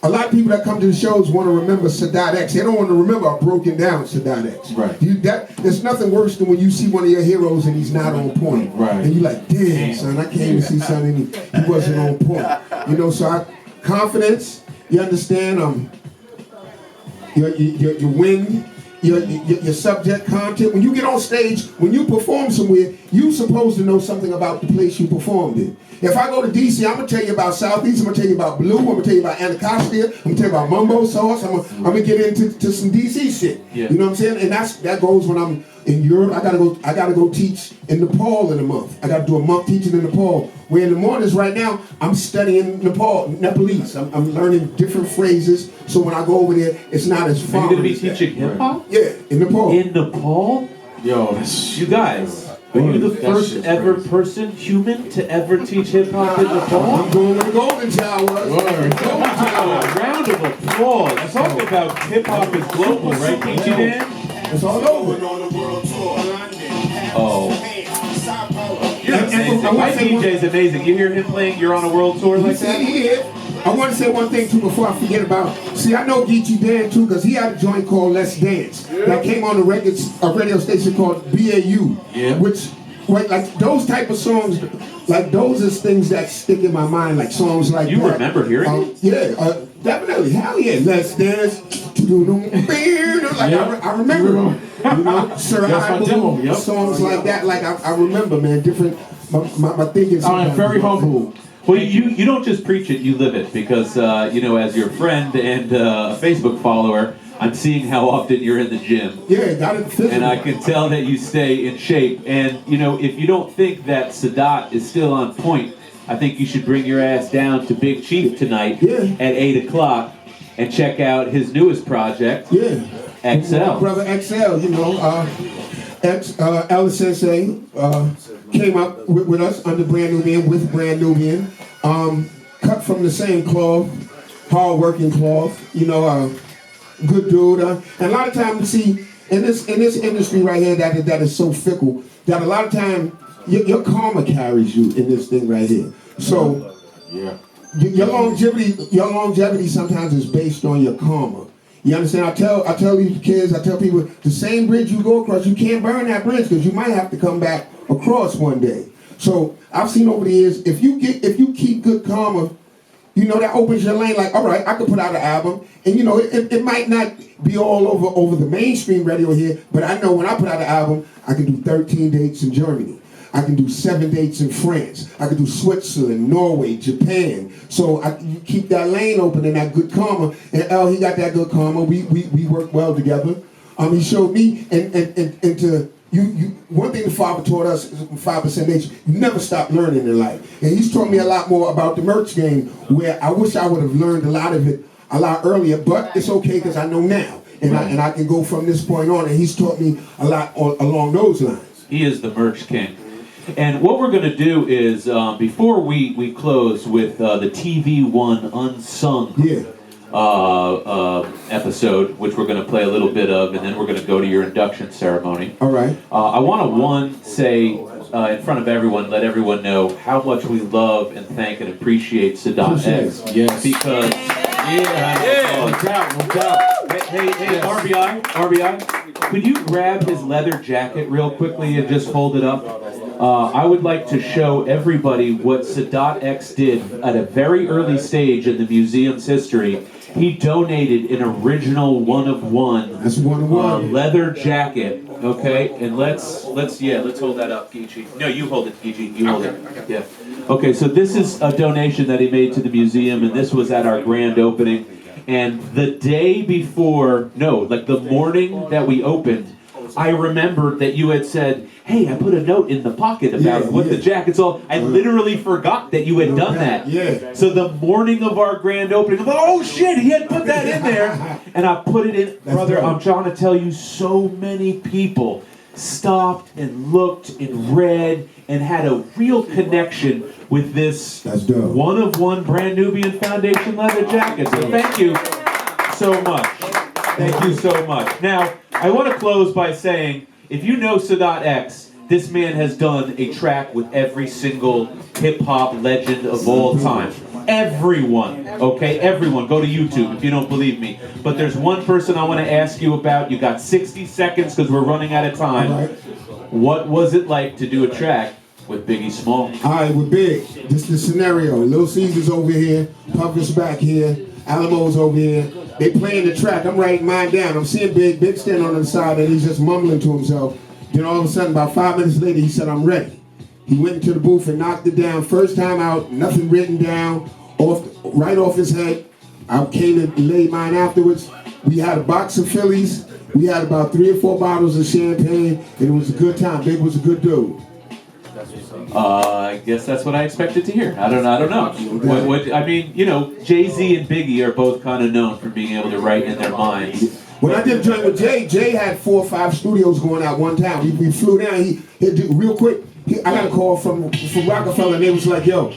A lot of people that come to the shows want to remember Sadat X. They don't want to remember a broken down Sadat X. Right. There's nothing worse than when you see one of your heroes and he's not on point. Right. And you're like, damn, son, I came to see something and he wasn't on point. You know, so confidence, you understand, your wind, your subject content. When you get on stage, when you perform somewhere, you're supposed to know something about the place you performed in. If I go to DC, I'm going to tell you about Southeast, I'm going to tell you about Blue, I'm going to tell you about Anacostia, I'm going to tell you about Mumbo Sauce, I'm going to get into some DC shit. Yeah. You know what I'm saying? And that goes when I'm in Europe. I gotta go teach in Nepal in a month. I got to do a month teaching in Nepal. Where in the mornings right now, I'm studying Nepalese. I'm learning different phrases, so when I go over there, it's not as fun. Are you going to be teaching hip-hop? Yeah, in Nepal. In Nepal? Yo, you guys. Are you the first ever human to ever teach hip hop in the fall? I'm going with the Golden Child. A round of applause. Talk about hip hop is global, right, DJ Dan? It's all over. Oh. My DJ's amazing. You hear him playing, you're on a world tour like that? Yeah. I want to say one thing too before I forget about. See, I know Geechee Dan too because he had a joint called Let's Dance that came on a radio station called BAU. Yeah. Which, like those type of songs, like those is things that stick in my mind, like songs like you that. Remember hearing it? Yeah, definitely. Hell yeah, Let's Dance. Like I remember them. You know, Sir I songs like that. Like I remember, man. Different. My thinking. I am very humble. Well, you don't just preach it, you live it, because, as your friend and a Facebook follower, I'm seeing how often you're in the gym. Yeah, got it physical. And I can tell that you stay in shape. And, if you don't think that Sadat is still on point, I think you should bring your ass down to Big Chief tonight at 8 o'clock and check out his newest project, XL. Brother XL, Ellis Sensei came up with us under Brand Nubian, with Brand Nubian. Cut from the same cloth, hard-working cloth. Good dude. And a lot of times, see, in this industry right here, that is so fickle, that a lot of time your karma carries you in this thing right here. So, your longevity sometimes is based on your karma. You understand? I tell these kids, I tell people, the same bridge you go across, you can't burn that bridge because you might have to come back across one day. So I've seen over the years, if you keep good karma, that opens your lane. Like, all right, I could put out an album, and it might not be all over the mainstream radio here, but I know when I put out an album, I can do 13 dates in Germany. I can do 7 dates in France. I can do Switzerland, Norway, Japan. So you keep that lane open and that good karma. And he got that good karma. We work well together. He showed me and to you. One thing the father taught us is 5% nature. You never stop learning in life. And he's taught me a lot more about the merch game, where I wish I would have learned a lot of it a lot earlier. But it's okay because I know now, and I can go from this point on. And he's taught me a lot along those lines. He is the merch king. And what we're going to do is, before we close with the TV One Unsung episode, which we're going to play a little bit of, and then we're going to go to your induction ceremony. All right. I want to say in front of everyone, let everyone know how much we love and thank and appreciate Sadat X. Yes. Because, no doubt. Hey, RBI, could you grab his leather jacket real quickly and just hold it up? I would like to show everybody what Sadat X did at a very early stage in the museum's history. He donated an original one-of-one leather jacket. Okay, and let's hold that up, Geechee. No, you hold it, Geechee. You hold it. Yeah. Okay, so this is a donation that he made to the museum, and this was at our grand opening. And the day before, the morning that we opened, I remembered that you had said, hey, I put a note in the pocket about what the jacket's all. I literally forgot that you had done that. Yeah. So the morning of our grand opening, I'm like, oh shit, he had put that in there. And I put it in. Brother, I'm trying to tell you, so many people stopped and looked and read and had a real connection with this one-of-one Brand Nubian Foundation leather jacket. So thank you so much. Thank you so much. Now, I want to close by saying, if you know Sadat X, this man has done a track with every single hip-hop legend of all time. Everyone, okay? Everyone. Go to YouTube if you don't believe me. But there's one person I want to ask you about. You got 60 seconds because we're running out of time. What was it like to do a track with Biggie Small? All right, with Big. This is the scenario. Little Caesar's over here. Puff's back here. Alamo's over here. They playing the track. I'm writing mine down. I'm seeing Big standing on the side, and he's just mumbling to himself. Then all of a sudden, about 5 minutes later, he said, I'm ready. He went into the booth and knocked it down. First time out, nothing written down, right off his head. I came and laid mine afterwards. We had a box of Phillies. We had about 3 or 4 bottles of champagne, and it was a good time. Big was a good dude. I guess that's what I expected to hear. I don't know. I mean, Jay-Z and Biggie are both kind of known for being able to write in their minds. When I did a joint with Jay had 4 or 5 studios going out one time. We flew down. Real quick, I got a call from Rockefeller, and they was like, yo,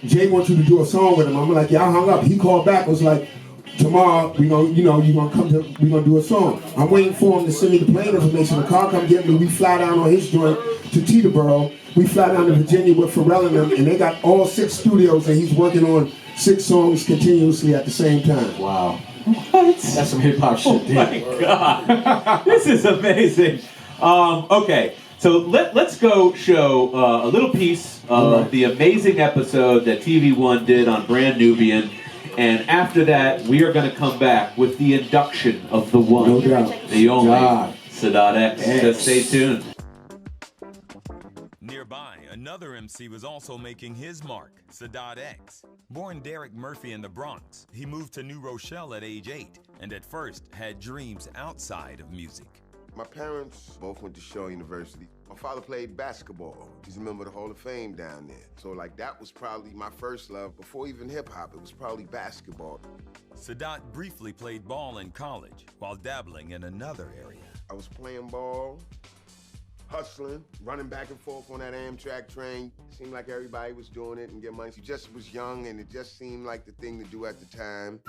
Jay wants you to do a song with him. I'm like, yeah, I hung up. He called back, was like, tomorrow, you gonna come to, we gonna do a song. I'm waiting for him to send me the plane information. The car come get me. We fly down on his joint to Teterboro. We fly down to Virginia with Pharrell and them, and they got all 6 studios, and he's working on 6 songs continuously at the same time. Wow. What? That's some hip hop shit, dude. Oh my God. This is amazing. Okay, so let's go show a little piece of the amazing episode that TV1 did on Brand Nubian. And after that, we are going to come back with the induction of the one, the only, Sadat X. Just stay tuned. Nearby, another MC was also making his mark, Sadat X. Born Derek Murphy in the Bronx, he moved to New Rochelle at age 8 and at first had dreams outside of music. My parents both went to Shaw University. My father played basketball. He's a member of the Hall of Fame down there. So like that was probably my first love. Before even hip hop, it was probably basketball. Sadat briefly played ball in college while dabbling in another area. I was playing ball, hustling, running back and forth on that Amtrak train. Seemed like everybody was doing it and getting money. He just was young and it just seemed like the thing to do at the time.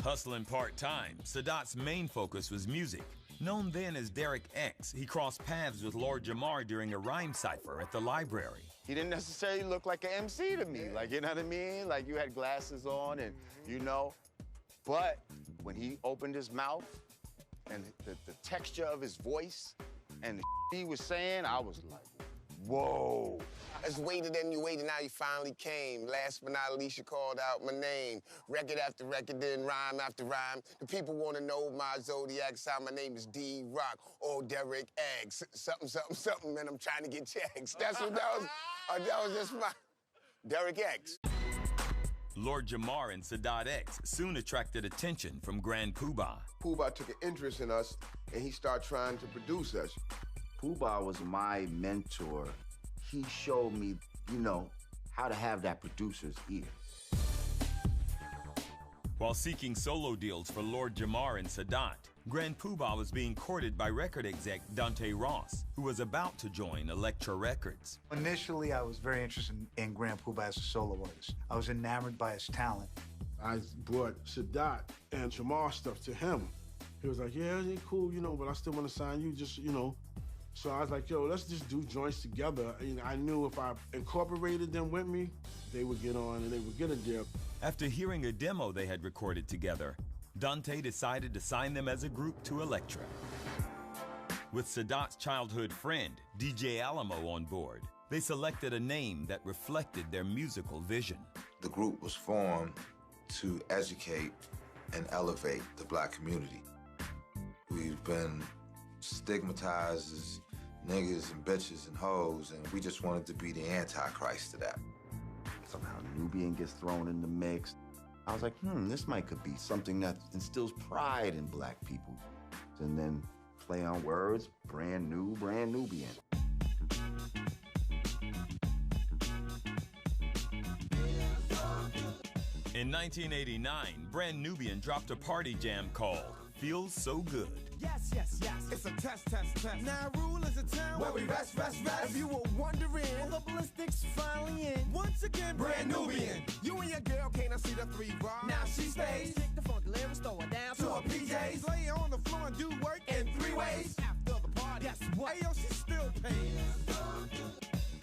Hustling part-time, Sadat's main focus was music. Known then as Derek X, he crossed paths with Lord Jamar during a rhyme cipher at the library. He didn't necessarily look like an MC to me, like, you know what I mean? Like, you had glasses on and, you know, but when he opened his mouth and the texture of his voice and the he was saying, I was like, whoa. I just waited and you waited, now you finally came. Last but not least, you called out my name. Record after record, then rhyme after rhyme. The people want to know my zodiac sign. My name is D-Rock or Derek X. Something, something, something, and I'm trying to get checks. That's what that was. That was just my Derek X. Lord Jamar and Sadat X soon attracted attention from Grand Poobah. Poobah took an interest in us, and he started trying to produce us. Poobah was my mentor. He showed me, you know, how to have that producer's ear. While seeking solo deals for Lord Jamar and Sadat, Grand Poobah was being courted by record exec Dante Ross, who was about to join Elektra Records. Initially, I was very interested in Grand Poobah as a solo artist. I was enamored by his talent. I brought Sadat and Jamar stuff to him. He was like, yeah, it's cool, you know, but I still want to sign you, just, you know. So I was like, yo, let's just do joints together. And I knew if I incorporated them with me, they would get on and they would get a deal. After hearing a demo they had recorded together, Dante decided to sign them as a group to Elektra. With Sadat's childhood friend, DJ Alamo, on board, they selected a name that reflected their musical vision. The group was formed to educate and elevate the black community. We've been stigmatized as niggas and bitches and hoes, and we just wanted to be the antichrist to that. Somehow Nubian gets thrown in the mix. I was like, this could be something that instills pride in black people. And then play on words, brand new, brand Nubian. In 1989, Brand Nubian dropped a party jam called Feels So Good. Yes, yes, yes. It's a test. Now rule is a town where we rest. If you were wondering, well, the ballistics finally in. Once again, Brand Nubian. You and your girl can't see the 3 bars. Now she stays. Take the funky lyrics, throw it down to her PJs. Lay on the floor and do work in 3 ways. After the party, guess what? Hey, yo, she's still paying.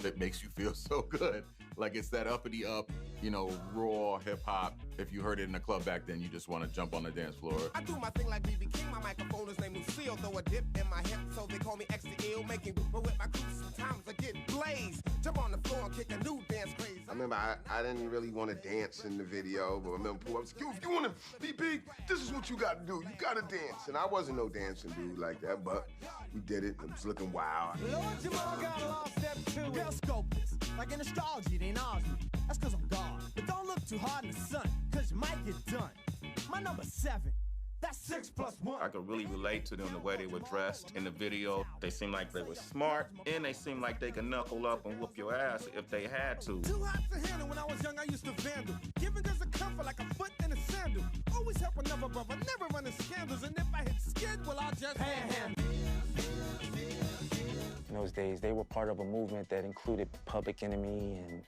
That makes you feel so good. Like it's that uppity up, you know, raw hip hop. If you heard it in the club back then, you just want to jump on the dance floor. I do my thing like BB King. My microphone is named Lucille. Throw a dip in my hip, so they call me extra ill. Making but with my crew, sometimes I get blazed. Jump on the floor and kick a new dance craze. I remember I didn't really want to dance in the video, but I remember Pooh, I was like, if you want to be big, this is what you got to do. You got to dance. And I wasn't no dancing dude like that, but we did it. It was looking wild. Lord Jamar got a long step to it. Real scope this. Like in astrology, they acknowledge me. That's cause I'm God. But don't look too hard in the sun, cause you might get done. My number 7. That's 6 plus 1. I could really relate to them the way they were dressed in the video. They seemed like they were smart, and they seemed like they could knuckle up and whoop your ass if they had to. Too hot to handle. When I was young, I used to vandal. Giving girls a comfort like a foot in a sandal. Always help another brother, never running scandals. And if I hit skid, well, I'll just handle. in those days. They were part of a movement that included Public Enemy and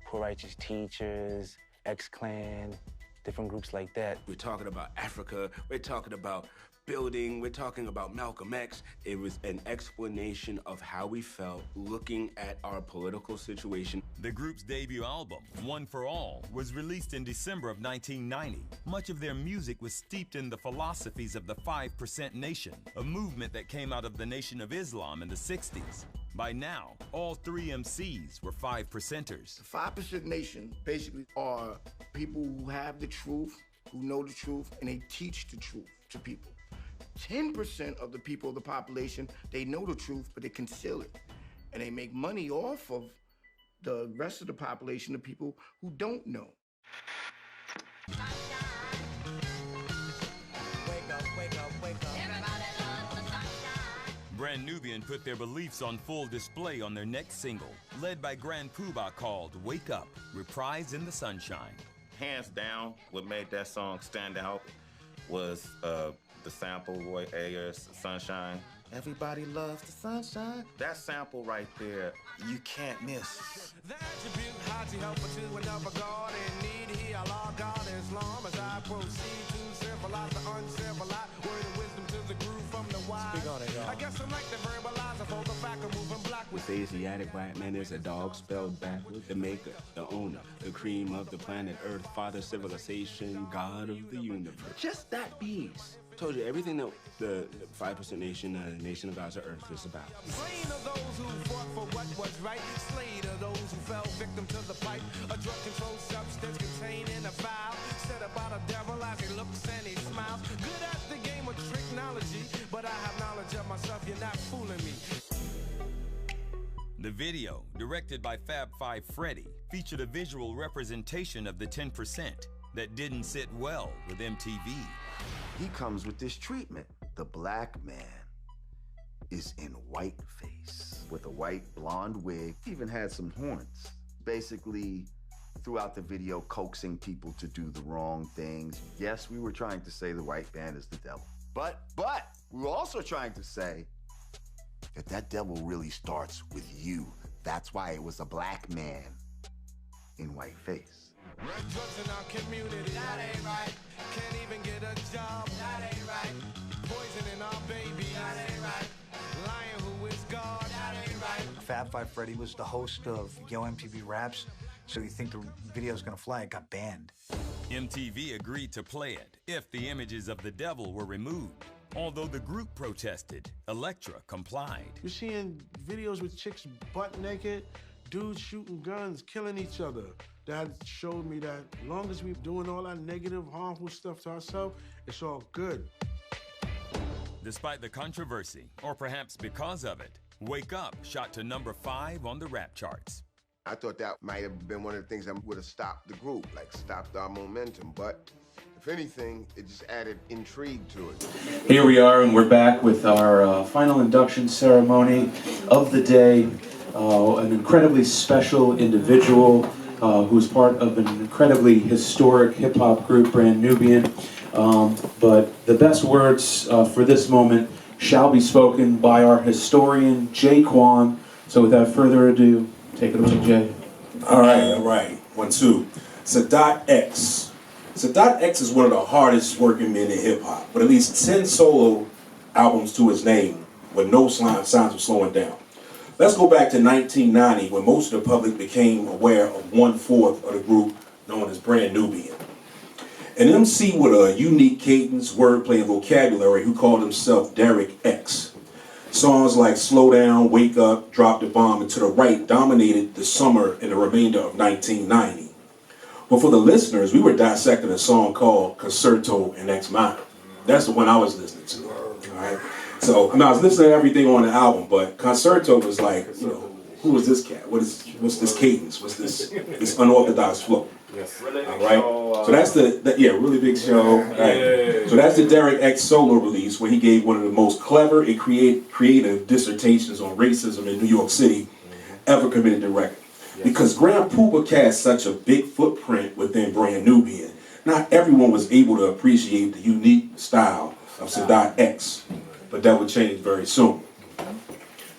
Poor Righteous Teachers, X-Clan, different groups like that. We're talking about Africa, we're talking about building, we're talking about Malcolm X. It was an explanation of how we felt looking at our political situation. The group's debut album, One for All, was released in December of 1990. Much of their music was steeped in the philosophies of the 5% Nation, a movement that came out of the Nation of Islam in the 60s. By now, all three MCs were 5%ers. The 5% Nation basically are people who have the truth, who know the truth, and they teach the truth to people. 10% of the people of the population, they know the truth, but they conceal it. And they make money off of the rest of the population, the people who don't know. Brand Nubian put their beliefs on full display on their next single, led by Grand Poobah, called Wake Up, reprised in the sunshine. Hands down, what made that song stand out was the sample, Roy Ayers, Sunshine. Everybody loves the sunshine. That sample right there, you can't miss. With Asiatic black man, there's a dog spelled backwards. The maker, the owner, the cream of the planet Earth, father civilization, God of the universe. Just that piece told you everything that the 5% Nation, the Nation of God's Earth is about. Slain of those who fought for what was right. Slain of those who fell victim to the pipe. A drug-controlled substance contained in a vial. Said about a devil as he looks and he smiles. Good at the game of technology, but I have knowledge of myself. You're not fooling me. The video, directed by Fab Five Freddy, featured a visual representation of the 10% that didn't sit well with MTV. He comes with this treatment. The black man is in white face with a white blonde wig, even had some horns. Basically, throughout the video, coaxing people to do the wrong things. Yes, we were trying to say the white man is the devil. But we were also trying to say that devil really starts with you. That's why it was a black man in white face. Drugs in our community, that ain't right. Can't even get a job, that ain't right. Poisoning our babies, that ain't right. Lying who is God, that ain't right. Fab Five Freddy was the host of Yo MTV Raps, so you think the video's gonna fly, it got banned. MTV agreed to play it if the images of the devil were removed. Although the group protested, Elektra complied. You're seeing videos with chicks butt naked, dudes shooting guns, killing each other. That showed me that as long as we're doing all that negative, harmful stuff to ourselves, it's all good. Despite the controversy, or perhaps because of it, Wake Up shot to number 5 on the rap charts. I thought that might have been one of the things that would have stopped the group, like stopped our momentum, but if anything, it just added intrigue to it. Here we are, and we're back with our final induction ceremony of the day. An incredibly special individual who's part of an incredibly historic hip-hop group, Brand Nubian. But the best words for this moment shall be spoken by our historian, Jay Quan. So without further ado, take it away, Jay. All right. 1, 2. Sadat X. Sadat X is one of the hardest working men in hip hop, with at least 10 solo albums to his name, with no signs of slowing down. Let's go back to 1990, when most of the public became aware of 1/4 of the group known as Brand Nubian. An MC with a unique cadence, wordplay, and vocabulary who called himself Derek X. Songs like Slow Down, Wake Up, Drop the Bomb, and To the Right dominated the summer and the remainder of 1990. But for the listeners, we were dissecting a song called Concerto in X Minor. That's the one I was listening to. All right. So I was listening to everything on the album, but Concerto was like, who is this cat? What's this cadence? What's this unorthodox flow? Yes. All right. So that's the really big show. Right. So that's the Derek X solo release, where he gave one of the most clever and creative dissertations on racism in New York City ever committed to record. Because Grand Poobah cast such a big footprint within Brand Nubian, not everyone was able to appreciate the unique style of Sadat X, but that would change very soon.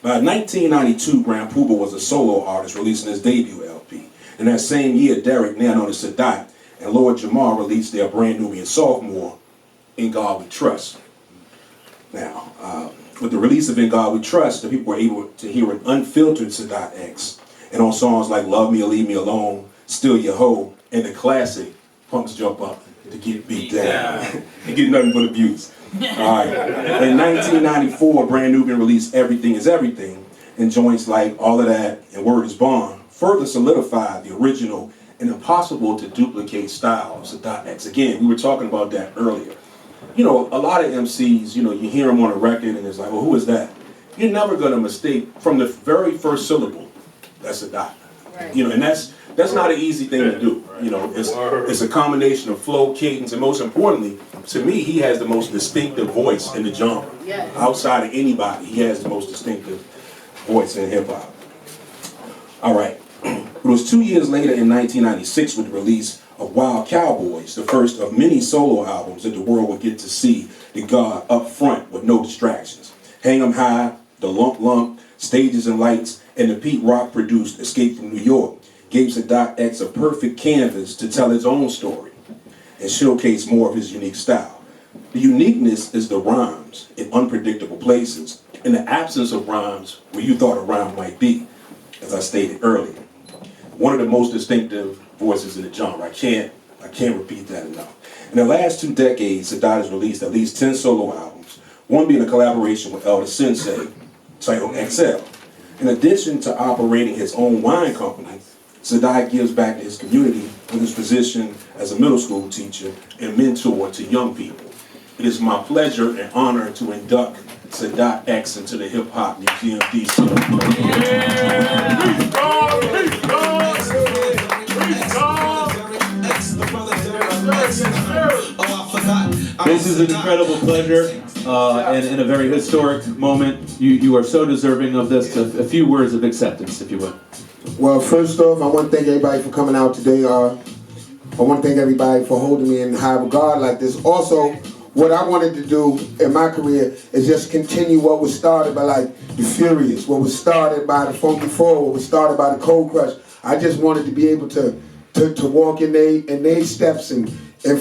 By 1992, Grand Poobah was a solo artist releasing his debut LP. And that same year, Derek, now known as Sadat, and Lord Jamar released their brand Nubian sophomore, In God We Trust. Now, with the release of In God We Trust, the people were able to hear an unfiltered Sadat X. And on songs like Love Me or Leave Me Alone, Still Your Hoe, and the classic, Punks Jump Up to Get Beat Down. And get nothing but abuse. Alright. In 1994, Brand Nubian released Everything Is Everything, and joints like All of That and Word Is Bond further solidified the original and impossible to duplicate style of Sadat X. Again, we were talking about that earlier. You know, a lot of MCs, you know, you hear them on a record and it's like, well, who is that? You're never going to mistake from the very first syllable, that's Sadat. Right. You know, and that's not an easy thing to do. You know, it's a combination of flow, cadence, and most importantly, to me, he has the most distinctive voice in the genre. Yes. Outside of anybody, he has the most distinctive voice in hip-hop. All right. It was 2 years later in 1996 with the release of Wild Cowboys, the first of many solo albums that the world would get to see the God up front with no distractions. Hang 'em High, The Lump Lump, Stages and Lights, and the Pete Rock produced Escape from New York gave Sadat X a perfect canvas to tell his own story and showcase more of his unique style. The uniqueness is the rhymes in unpredictable places and the absence of rhymes where you thought a rhyme might be, as I stated earlier. One of the most distinctive voices in the genre. I can't repeat that enough. In the last 2 decades, Sadat has released at least 10 solo albums, one being a collaboration with Elder Sensei, titled XL. In addition to operating his own wine company, Sadat gives back to his community with his position as a middle school teacher and mentor to young people. It is my pleasure and honor to induct Sadat X into the Hip Hop Museum DC. This is an incredible pleasure and a very historic moment. You are so deserving of this. A few words of acceptance, if you will. Well, first off, I want to thank everybody for coming out today. I want to thank everybody for holding me in high regard like this. Also, what I wanted to do in my career is just continue what was started by like the Furious, what was started by the Funky Four, what was started by the Cold Crush. I just wanted to be able to walk in their steps and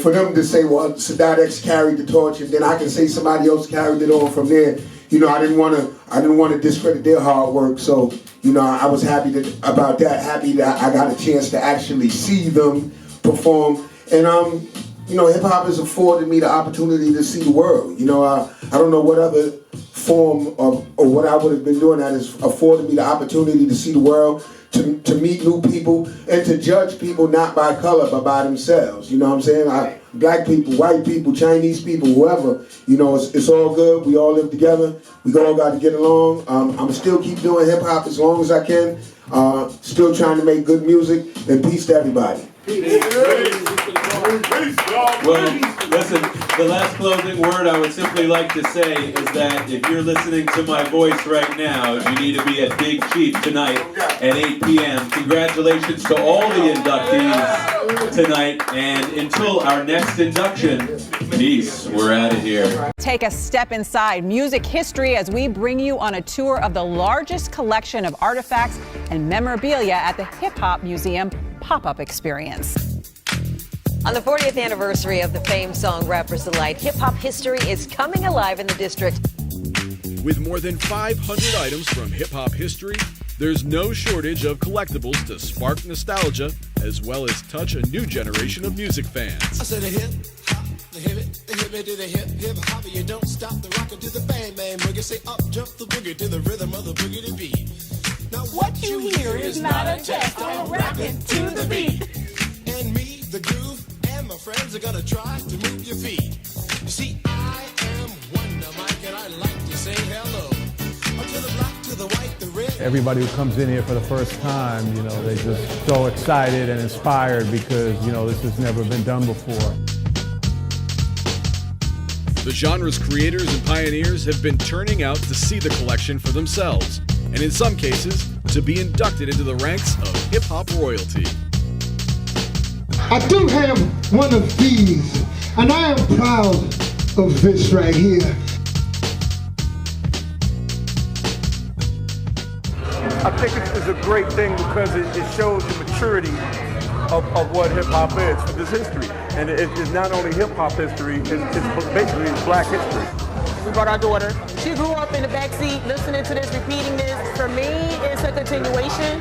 for them to say, well, Sadat X carried the torch, and then I can say somebody else carried it on from there. You know, I didn't want to discredit their hard work. So, you know, I was happy about that. Happy that I got a chance to actually see them perform. And you know, hip hop has afforded me the opportunity to see the world. You know, I don't know what other form of or what I would have been doing that has afforded me the opportunity to see the world, to meet new people, and to judge people not by color but by themselves. You know what I'm saying? Black people, white people, Chinese people, whoever. You know, it's all good. We all live together. We all got to get along. I'm still keep doing hip hop as long as I can. Still trying to make good music. And peace to everybody. Well, listen, the last closing word I would simply like to say is that if you're listening to my voice right now, you need to be at Big Chief tonight at 8 p.m. Congratulations to all the inductees tonight, and until our next induction, peace. We're out of here. Take a step inside music history as we bring you on a tour of the largest collection of artifacts and memorabilia at the Hip Hop Museum pop-up experience. On the 40th anniversary of the famed song Rapper's Delight, hip-hop history is coming alive in the district. With more than 500 items from hip-hop history, there's no shortage of collectibles to spark nostalgia, as well as touch a new generation of music fans. I said a hip hop, the hip to the hip hop, you don't stop the rocker to the bang bang boogie. Say up jump the boogie to the rhythm of the boogie to beat. Now what you hear is not a test, I'm rapping to the beat. And me, the groove, and my friends are gonna try to move your feet. You see, I am Wonder Mike, and I like to say hello. To the black, to the white, the red. Everybody who comes in here for the first time, you know, they're just so excited and inspired because, you know, this has never been done before. The genre's creators and pioneers have been turning out to see the collection for themselves, and in some cases, to be inducted into the ranks of hip-hop royalty. I do have one of these, and I am proud of this right here. I think it's a great thing because it shows the maturity of what hip-hop is for this history. And it's not only hip-hop history, it's basically black history. We brought our daughter. She grew up in the backseat listening to this, repeating this. For me, it's a continuation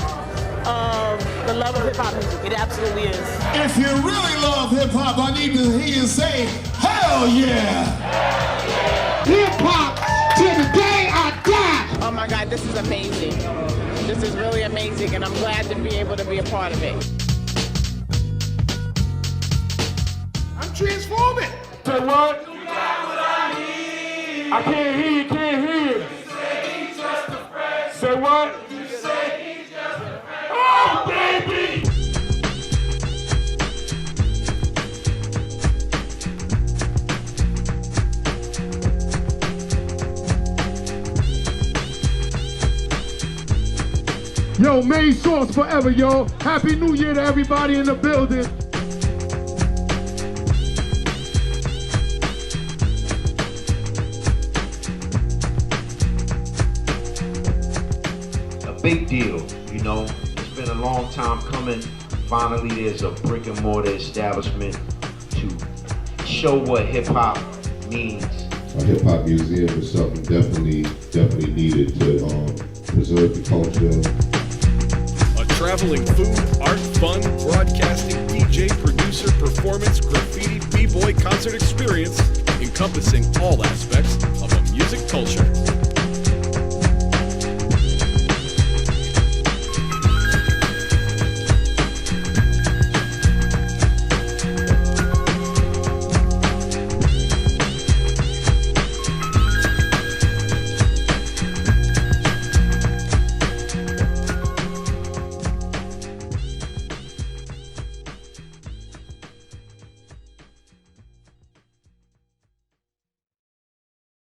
of the love of hip-hop music. It absolutely is. If you really love hip-hop, I need to hear you say, hell yeah! Hip-hop till the day I die! Oh my God, this is amazing. This is really amazing, and I'm glad to be able to be a part of it. I'm transforming! Say what? You got what I need! I can't hear you, can't hear you. You say he's just a friend. Say what? You say he's just a friend. Oh, baby! Yo, main source forever, yo. Happy New Year to everybody in the building. A big deal, you know. It's been a long time coming. Finally, there's a brick and mortar establishment to show what hip hop means. A hip hop museum is something definitely needed to preserve the culture. A traveling food, art, fun, broadcasting, DJ, producer, performance, graffiti, b-boy concert experience encompassing all aspects of a music culture.